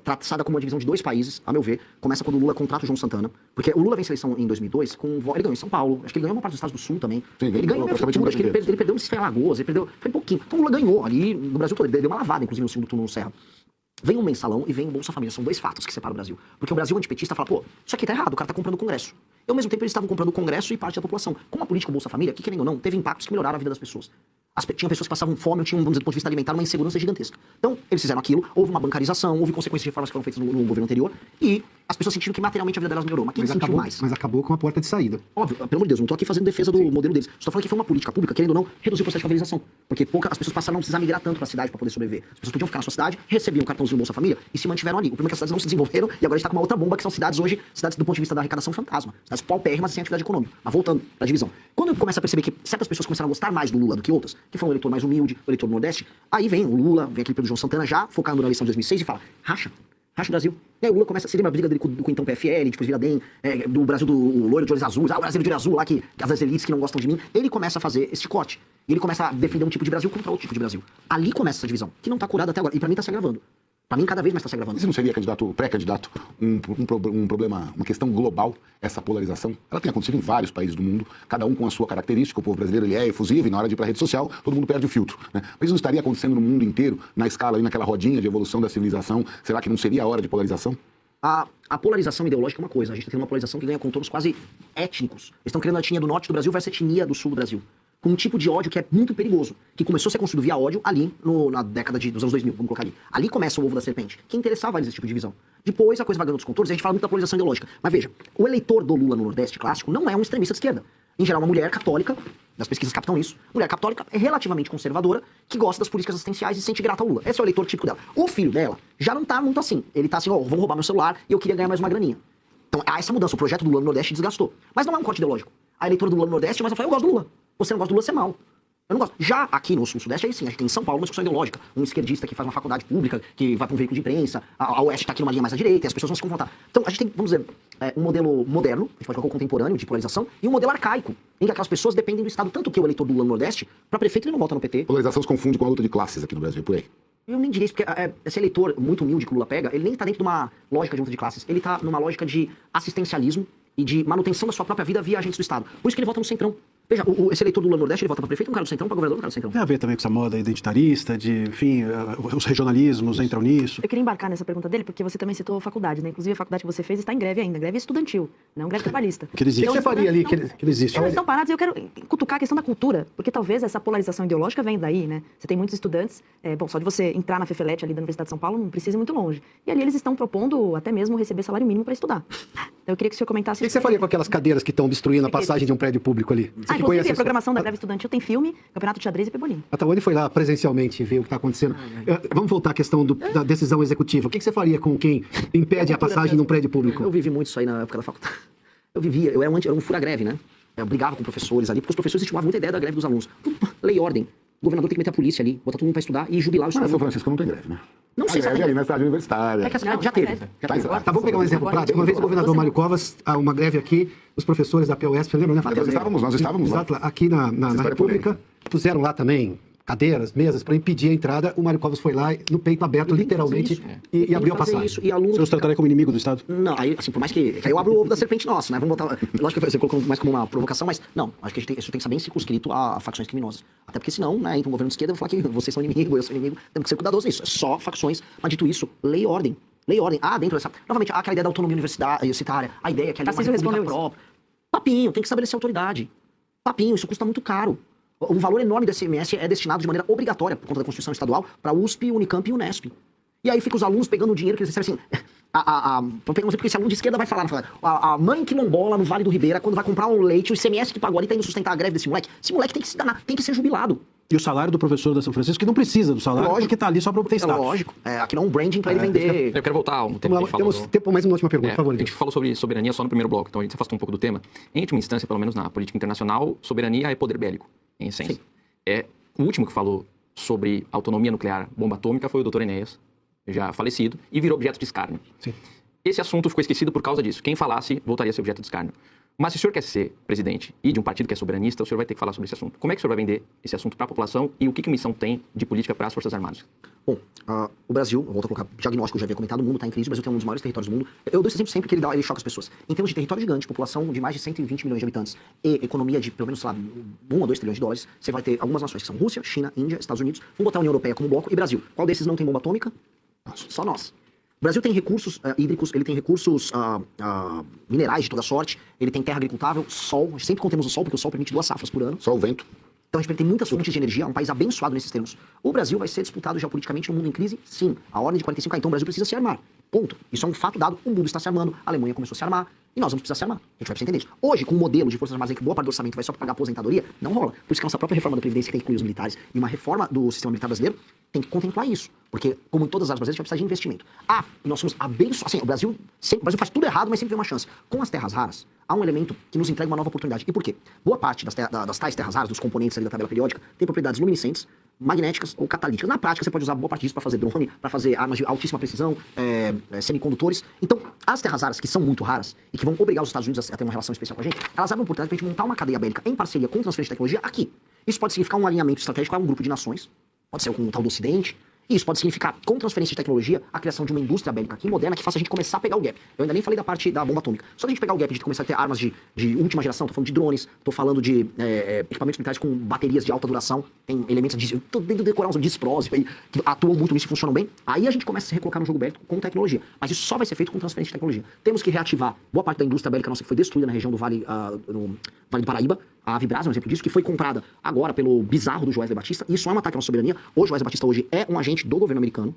Speaker 2: traçada como uma divisão de dois países, a meu ver, começa quando o Lula contrata o João Santana. Porque o Lula vence a eleição em 2002, ele ganhou em São Paulo, acho que ele ganhou uma parte dos estados do Sul também.
Speaker 4: Sim,
Speaker 2: ele ganhou
Speaker 4: praticamente
Speaker 2: acho que ele perdeu no Serra Lagoas, ele perdeu, foi pouquinho. Então o Lula ganhou ali no Brasil todo, ele deu uma lavada, inclusive, no segundo turno no Serra. Vem um mensalão e vem um Bolsa Família. São dois fatos que separam o Brasil. Porque o Brasil antipetista fala, pô, isso aqui tá errado, o cara tá comprando o Congresso. E ao mesmo tempo eles estavam comprando o Congresso e parte da população. Como a política Bolsa Família, que querendo ou não, teve impactos que melhoraram a vida das pessoas. Tinha pessoas que passavam fome, tinham, vamos dizer, do ponto de vista alimentar, uma insegurança gigantesca. Então, eles fizeram aquilo, houve uma bancarização, houve consequências de reformas que foram feitas no governo anterior, e as pessoas sentiram que materialmente a vida delas melhorou. Mas quem sentiu mais?
Speaker 1: Mas acabou com a porta de saída.
Speaker 2: Óbvio, pelo amor de Deus, não tô aqui fazendo defesa do modelo deles. Estou falando que foi uma política pública, querendo ou não, reduzir o processo de favelização. Porque as pessoas passaram a não precisar migrar tanto pra cidade pra poder sobreviver. As pessoas podiam ficar na sua cidade, recebiam um cartãozinho Bolsa Família e se mantiveram ali. O problema é que as cidades não se desenvolveram e agora a gente tá com uma outra bomba, que são cidades hoje, cidades do ponto de vista da arrecadação fantasma. Cidades paupérrimas sem atividade econômica. Mas voltando pra divisão. Quando eu começo a perceber que certas pessoas começaram a gostar mais do Lula do que outras, que foi um eleitor mais humilde, o eleitor do Nordeste, aí vem o Lula, vem aquele pelo João Santana já, focando na eleição de 2006 e fala, racha o Brasil. E aí o Lula começa, se lembra a briga dele com o então PFL, depois vira DEM, do Brasil do loiro de olhos azuis, o Brasil de olho azul lá, que as elites que não gostam de mim, ele começa a fazer esse corte. E ele começa a defender um tipo de Brasil contra outro tipo de Brasil. Ali começa essa divisão, que não tá curada até agora, e pra mim tá se agravando. Pra mim, cada vez mais está se agravando.
Speaker 4: Isso não seria pré-candidato, um problema, uma questão global, essa polarização? Ela tem acontecido em vários países do mundo, cada um com a sua característica. O povo brasileiro ele é efusivo e na hora de ir para a rede social, todo mundo perde o filtro. Né? Mas isso não estaria acontecendo no mundo inteiro, na escala e naquela rodinha de evolução da civilização? Será que não seria a hora de polarização?
Speaker 2: A polarização ideológica é uma coisa. A gente está tendo uma polarização que ganha contornos quase étnicos. Eles estão criando a etnia do norte do Brasil versus a etnia do sul do Brasil. Com um tipo de ódio que é muito perigoso, que começou a ser construído via ódio ali na década dos anos 2000, vamos colocar ali. Ali começa o ovo da serpente, que interessava eles esse tipo de divisão. Depois a coisa vai ganhando outros contornos e a gente fala muito da polarização ideológica. Mas veja, o eleitor do Lula no Nordeste clássico não é um extremista de esquerda. Em geral, uma mulher católica, as pesquisas captam isso, mulher católica é relativamente conservadora, que gosta das políticas assistenciais e se sente grata ao Lula. Esse é o eleitor típico dela. O filho dela já não tá muito assim. Ele tá assim, vão roubar meu celular e eu queria ganhar mais uma graninha. Então há essa mudança. O projeto do Lula no Nordeste desgastou. Mas não é um corte ideológico. A eleitora do Lula no Nordeste, mas ela fala, eu gosto do Lula. Você não gosta do Lula, você é mal. Eu não gosto. Já aqui no Sul-Sudeste, aí sim, a gente tem em São Paulo uma discussão ideológica. Um esquerdista que faz uma faculdade pública, que vai para um veículo de imprensa, a Oeste está aqui numa linha mais à direita, e as pessoas vão se confrontar. Então, a gente tem, vamos dizer, um modelo moderno, a gente pode colocar o contemporâneo de polarização, e um modelo arcaico, em que aquelas pessoas dependem do Estado. Tanto que o eleitor do Lula no Nordeste, para prefeito, ele não vota no PT.
Speaker 4: Polarização se confunde com a luta de classes aqui no Brasil, por aí.
Speaker 2: Eu nem diria isso, porque esse eleitor muito humilde que o Lula pega, ele nem tá dentro de uma lógica de luta de classes, ele tá numa lógica de assistencialismo e de manutenção da sua própria vida via agentes do Estado. Por isso que ele vota no Centrão. Veja, esse eleitor do Lula Nordeste, ele vota para prefeito, um cara do Centrão, para governador, um cara do Centrão.
Speaker 3: Tem a ver também com essa moda identitarista, de, enfim, os regionalismos entram nisso.
Speaker 6: Eu queria embarcar nessa pergunta dele, porque você também citou a faculdade, né? Inclusive, a faculdade que você fez está em greve ainda, greve estudantil, não greve trabalhista.
Speaker 3: Que existe.
Speaker 1: O que você faria ali que ele existe?
Speaker 6: Eles estão parados e eu quero cutucar a questão da cultura, porque talvez essa polarização ideológica vem daí, né? Você tem muitos estudantes, só de você entrar na FEFELET ali da Universidade de São Paulo, não precisa ir muito longe. E ali eles estão propondo até mesmo receber salário mínimo para estudar. Então eu queria que o senhor comentasse...
Speaker 1: O que você faria com aquelas cadeiras que estão obstruindo a passagem de um prédio público ali? Você que
Speaker 6: Inclusive,
Speaker 1: conhece
Speaker 6: a
Speaker 1: isso.
Speaker 6: programação da greve estudantil tem filme, Campeonato de Xadrez e Pebolim.
Speaker 1: A Tawane foi lá presencialmente ver o que está acontecendo. Vamos voltar à questão da decisão executiva. O que você faria com quem impede a passagem num prédio público?
Speaker 2: Eu vivi muito isso aí na época da faculdade. Eu era um fura-greve, né? Eu brigava com professores ali, porque os professores estimavam muita ideia da greve dos alunos. Lei e ordem. O governador tem que meter a polícia ali, botar todo mundo pra estudar e jubilar os
Speaker 4: Mas São
Speaker 2: estudantes.
Speaker 4: Francisco não tem greve, né?
Speaker 2: Não sei se
Speaker 4: greve ali na cidade universitária.
Speaker 2: É que assim, já teve.
Speaker 1: Tá, vamos pegar um exemplo prático. Uma vez o governador Mário Covas, uma greve aqui, os professores da PUESP, lembra, né?
Speaker 4: Nós estávamos lá.
Speaker 1: Exato, aqui na República, puseram lá também cadeiras, mesas, para impedir a entrada. O Mário Covas foi lá, no peito aberto, literalmente, e abriu a passagem.
Speaker 2: Isso, e alunos...
Speaker 3: Você os trataria como inimigo do Estado?
Speaker 2: Não, aí, assim, por mais que aí eu abro o ovo da serpente nosso, né? Vamos botar. Lógico que você colocou mais como uma provocação, mas não, acho que isso tem que estar bem circunscrito a facções criminosas. Até porque senão, né, entra um governo de esquerda e vai falar que vocês são inimigo, eu sou inimigo. Temos que ser cuidadosos nisso. É só facções. Mas dito isso, lei e ordem. Lei e ordem. Dentro dessa. Novamente, aquela ideia da autonomia universitária, a ideia que é
Speaker 6: Tarcísio respondeu isso.
Speaker 2: própria. Papinho, tem que estabelecer autoridade. Papinho, isso custa muito caro. Um valor enorme do ICMS é destinado de maneira obrigatória, por conta da Constituição Estadual, para USP, Unicamp e Unesp. E aí fica os alunos pegando o dinheiro que eles recebem assim. Porque esse aluno de esquerda vai falar, a mãe quilombola no Vale do Ribeira, quando vai comprar um leite, o ICMS que pagou ali tá indo sustentar a greve desse moleque. Esse moleque tem que se danar, tem que ser jubilado.
Speaker 3: E o salário do professor da São Francisco, que não precisa do salário,
Speaker 2: Lógico.
Speaker 3: porque tá ali só para obter
Speaker 2: É
Speaker 3: status.
Speaker 2: lógico. Aqui não é um branding pra ele vender.
Speaker 5: Eu quero voltar ao tema que a gente falou.
Speaker 1: Temos tempo mais uma última pergunta, por favor.
Speaker 5: A gente falou sobre soberania só no primeiro bloco, então a gente se afastou um pouco do tema. Em última instância, pelo menos na política internacional, soberania é poder bélico, em essência. O último que falou sobre autonomia nuclear, bomba atômica, foi o Dr. Enéas, já falecido, e virou objeto de escárnio.
Speaker 1: Sim.
Speaker 5: Esse assunto ficou esquecido por causa disso. Quem falasse, voltaria a ser objeto de escárnio. Mas se o senhor quer ser presidente e de um partido que é soberanista, o senhor vai ter que falar sobre esse assunto. Como é que o senhor vai vender esse assunto para a população e o que a missão tem de política para as Forças Armadas?
Speaker 2: Bom, o Brasil, eu volto a colocar diagnóstico, eu já havia comentado, o mundo está em crise, o Brasil tem um dos maiores territórios do mundo. Eu dou esse exemplo sempre que ele choca as pessoas. Em termos de território gigante, população de mais de 120 milhões de habitantes e economia de pelo menos, sei lá, 1 a 2 trilhões de dólares, você vai ter algumas nações que são Rússia, China, Índia, Estados Unidos, vamos botar a União Europeia como bloco e Brasil. Qual desses não tem bomba atômica? Só nós. O Brasil tem recursos hídricos, ele tem recursos minerais de toda sorte, ele tem terra agricultável, sol, sempre contemos o sol, porque o sol permite 2 safras por ano.
Speaker 4: Só o vento.
Speaker 2: Então a gente tem muitas fontes de energia, é um país abençoado nesses termos. O Brasil vai ser disputado geopoliticamente no mundo em crise? Sim. A ordem de 45 então o Brasil precisa se armar. Ponto. Isso é um fato dado, o mundo está se armando, a Alemanha começou a se armar, e nós vamos precisar se armar. A gente vai precisar entender isso. Hoje, com um modelo de Forças Armadas em que boa parte do orçamento vai só para pagar aposentadoria, não rola. Por isso que a nossa própria reforma da Previdência, que tem que incluir os militares, e uma reforma do sistema militar brasileiro, tem que contemplar isso. Porque, como em todas as áreas brasileiras, a gente vai precisar de investimento. E nós somos abençoados. Assim, o Brasil faz tudo errado, mas sempre vê uma chance. Com as terras raras, há um elemento que nos entrega uma nova oportunidade. E por quê? Boa parte das tais terras raras, dos componentes ali da tabela periódica, tem propriedades luminescentes, magnéticas ou catalíticas. Na prática, você pode usar boa parte disso para fazer drone, para fazer armas de altíssima precisão, semicondutores. Então, as terras raras, que são muito raras e que vão obrigar os Estados Unidos a ter uma relação especial com a gente, elas abrem uma oportunidade para a gente montar uma cadeia bélica em parceria com transferência de tecnologia aqui. Isso pode significar um alinhamento estratégico a um grupo de nações, pode ser com o tal do Ocidente. E isso pode significar, com transferência de tecnologia, a criação de uma indústria bélica aqui moderna que faça a gente começar a pegar o gap. Eu ainda nem falei da parte da bomba atômica. Só que a gente pegar o gap, a gente começar a ter armas de última geração, tô falando de drones, tô falando de equipamentos militares com baterias de alta duração, tem elementos de... Eu tô tentando decorar uns disprósio aí, que atuam muito nisso e funcionam bem. Aí a gente começa a se recolocar no jogo bélico com tecnologia. Mas isso só vai ser feito com transferência de tecnologia. Temos que reativar boa parte da indústria bélica nossa que foi destruída na região do Vale, no Vale do Paraíba. A Vibraz é um exemplo disso, que foi comprada agora pelo bizarro do Joesley Batista. Isso é um ataque à nossa soberania. O Joesley Batista hoje é um agente do governo americano.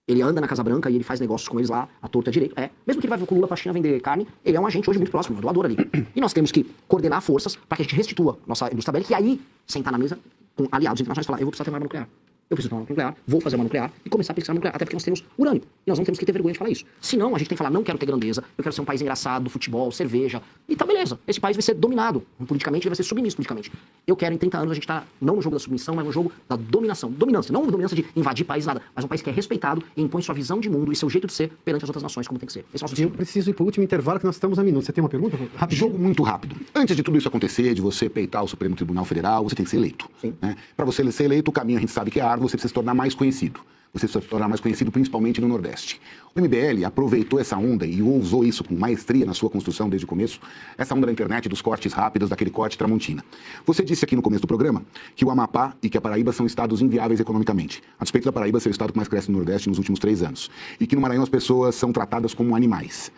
Speaker 2: Ele anda na Casa Branca e ele faz negócios com eles lá, à torta direito. Mesmo que ele vai com o Lula pra China vender carne, ele é um agente hoje muito próximo, um doador ali. E nós temos que coordenar forças para que a gente restitua nossa indústria bélica e aí sentar na mesa com aliados internacionais e falar, eu vou precisar ter uma arma nuclear. Eu preciso de uma arma nuclear, vou fazer uma nuclear e começar a pesquisar nuclear, até porque nós temos urânio. E nós não temos que ter vergonha de falar isso. Senão, a gente tem que falar, não quero ter grandeza, eu quero ser um país engraçado, do futebol, cerveja. E tá beleza, esse país vai ser dominado politicamente, ele vai ser submisso politicamente. Eu quero, em 30 anos, a gente tá não no jogo da submissão, mas no jogo da dominação. Dominância, não dominância de invadir país, nada, mas um país que é respeitado e impõe sua visão de mundo e seu jeito de ser perante as outras nações, como tem que ser. Esse é o nosso
Speaker 1: Eu
Speaker 2: destino.
Speaker 1: preciso ir para o último intervalo, que nós estamos a minuto. Você tem uma pergunta? Rapidinho.
Speaker 4: Jogo muito rápido. Antes de tudo isso acontecer, de você peitar o Supremo Tribunal Federal, você tem que ser eleito. Né? Para você ser eleito, o caminho a gente sabe que é árduo, você precisa se tornar mais conhecido. Você precisa se tornar mais conhecido principalmente no Nordeste. O MBL aproveitou essa onda e usou isso com maestria na sua construção desde o começo, essa onda da internet, dos cortes rápidos, daquele corte Tramontina. Você disse aqui no começo do programa que o Amapá e que a Paraíba são estados inviáveis economicamente, a despeito da Paraíba ser o estado que mais cresce no Nordeste nos últimos 3 anos, e que no Maranhão as pessoas são tratadas como animais.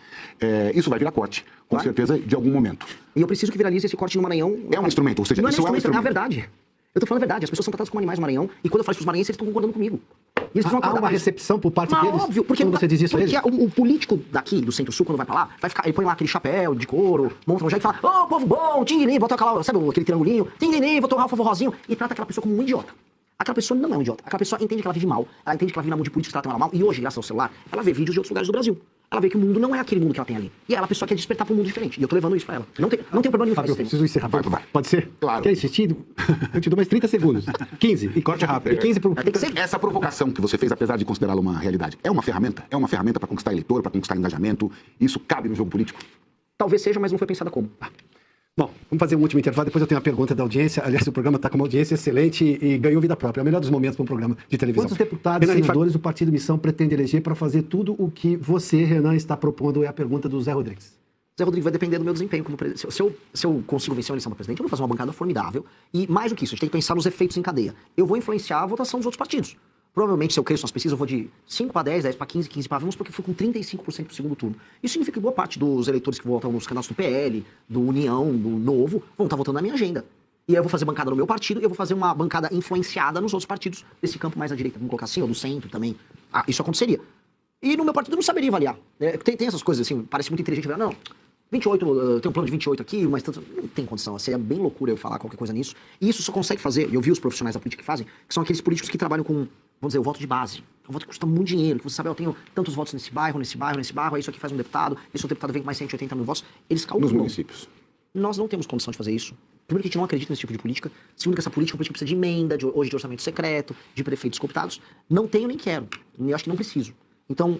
Speaker 4: Isso vai virar corte, com certeza, de algum momento.
Speaker 2: E eu preciso que viralize esse corte no Maranhão.
Speaker 4: É um instrumento, ou seja,
Speaker 2: não
Speaker 4: isso é um
Speaker 2: é
Speaker 4: instrumento.
Speaker 2: a verdade. Eu tô falando a verdade, as pessoas são tratadas como animais no Maranhão, e quando eu falo isso pros maranhenses, eles estão concordando comigo. E eles precisam
Speaker 1: Há
Speaker 2: acordar
Speaker 1: uma
Speaker 2: pra isso.
Speaker 1: recepção por parte
Speaker 2: Mas
Speaker 1: deles?
Speaker 2: óbvio, porque,
Speaker 1: quando você diz isso a
Speaker 2: porque
Speaker 1: eles?
Speaker 2: o político daqui, do Centro-Sul, quando vai pra lá, vai ficar, ele põe lá aquele chapéu de couro, monta um jeito e fala, ô, povo bom, tinguinim, bota aquela, sabe aquele triangulinho, tinguinim, vou tomar um forrozinho, e trata aquela pessoa como um idiota. Aquela pessoa não é um idiota. Aquela pessoa entende que ela vive mal, ela entende que ela vive na mão de políticos que tratam ela mal, e hoje, graças ao celular, ela vê vídeos de outros lugares do Brasil. Ela vê que o mundo não é aquele mundo que ela tem ali. E ela, a pessoa quer despertar pra um mundo diferente. E eu tô levando isso pra ela. Não tem problema nenhum.
Speaker 1: Fábio, eu preciso encerrar.
Speaker 4: Vai.
Speaker 1: Pode ser?
Speaker 4: Claro.
Speaker 1: Quer insistir? Eu te dou mais 30 segundos. 15.
Speaker 3: E corte rápido.
Speaker 1: E 15 pro...
Speaker 2: Tem que ser.
Speaker 4: Essa provocação que você fez, apesar de considerá-la uma realidade, é uma ferramenta? É uma ferramenta para conquistar eleitor, para conquistar engajamento? Isso cabe no jogo político?
Speaker 2: Talvez seja, mas não foi pensada como.
Speaker 1: Bom, vamos fazer um último intervalo, depois eu tenho a pergunta da audiência. Aliás, o programa está com uma audiência excelente e ganhou vida própria. É o melhor dos momentos para um programa de televisão. Quantos deputados e senadores o Partido Missão pretende eleger para fazer tudo o que você, Renan, está propondo? É a pergunta do Zé Rodrigues.
Speaker 2: Zé Rodrigues, vai depender do meu desempenho como presidente. Se eu consigo vencer uma eleição para presidente, eu vou fazer uma bancada formidável. E mais do que isso, a gente tem que pensar nos efeitos em cadeia. Eu vou influenciar a votação dos outros partidos. Provavelmente, se eu cresço nas pesquisas, eu vou de 5 para 10, 10 para 15, 15 para 20, porque eu fui com 35% pro segundo turno. Isso significa que boa parte dos eleitores que votam nos candidatos do PL, do União, do Novo, vão estar votando na minha agenda. E aí eu vou fazer bancada no meu partido e eu vou fazer uma bancada influenciada nos outros partidos desse campo mais à direita, vamos colocar assim, ou do centro também. Isso aconteceria. E no meu partido eu não saberia avaliar. Tem essas coisas assim, parece muito inteligente. Não, 28, eu tenho um plano de 28 aqui, mas tanto, não tem condição. Seria bem loucura eu falar qualquer coisa nisso. E isso só consegue fazer, e eu vi os profissionais da política que fazem, que são aqueles políticos que trabalham com, vamos dizer, o voto de base. É um voto que custa muito dinheiro, que você sabe, eu tenho tantos votos nesse bairro, aí isso aqui faz um deputado, esse outro deputado vem com mais 180 mil votos. Eles calculam.
Speaker 4: Nos municípios.
Speaker 2: Nós não temos condição de fazer isso. Primeiro que a gente não acredita nesse tipo de política. Segundo que essa política precisa de emenda, hoje de orçamento secreto, de prefeitos cooptados. Não tenho nem quero. E acho que não preciso. Então,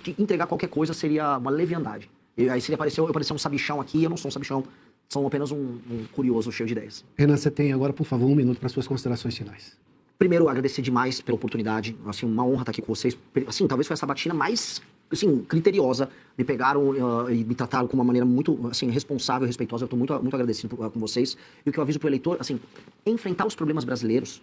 Speaker 2: de entregar qualquer coisa seria uma leviandade. E aí seria eu parecer um sabichão aqui, eu não sou um sabichão. Sou apenas um curioso cheio de ideias.
Speaker 1: Renan, você tem agora, por favor, 1 minuto para suas considerações finais.
Speaker 2: Primeiro, agradecer demais pela oportunidade. Assim, uma honra estar aqui com vocês. Assim, talvez foi a sabatina mais, assim, criteriosa. Me pegaram e me trataram com uma maneira muito, assim, responsável e respeitosa. Eu estou muito, muito agradecido com vocês. E o que eu aviso para o eleitor, assim, enfrentar os problemas brasileiros,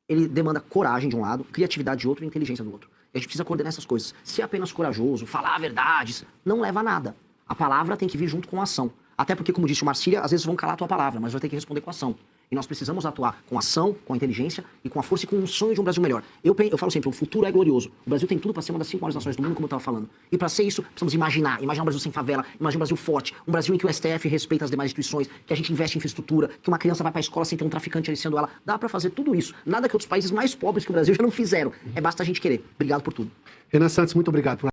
Speaker 2: ele demanda coragem de um lado, criatividade de outro e inteligência do outro. E a gente precisa coordenar essas coisas. Ser apenas corajoso, falar verdades, não leva a nada. A palavra tem que vir junto com a ação. Até porque, como disse o Marcília, às vezes vão calar a tua palavra, mas vai ter que responder com a ação. E nós precisamos atuar com ação, com a inteligência e com a força e com um sonho de um Brasil melhor. Eu falo sempre, o futuro é glorioso. O Brasil tem tudo para ser uma das 5 maiores nações do mundo, como eu estava falando. E para ser isso, precisamos imaginar um Brasil sem favela, imaginar um Brasil forte, um Brasil em que o STF respeita as demais instituições, que a gente investe em infraestrutura, que uma criança vai para a escola sem ter um traficante aliciando ela. Dá para fazer tudo isso. Nada que outros países mais pobres que o Brasil já não fizeram. Basta a gente querer. Obrigado por tudo.
Speaker 1: Renan Santos, muito obrigado por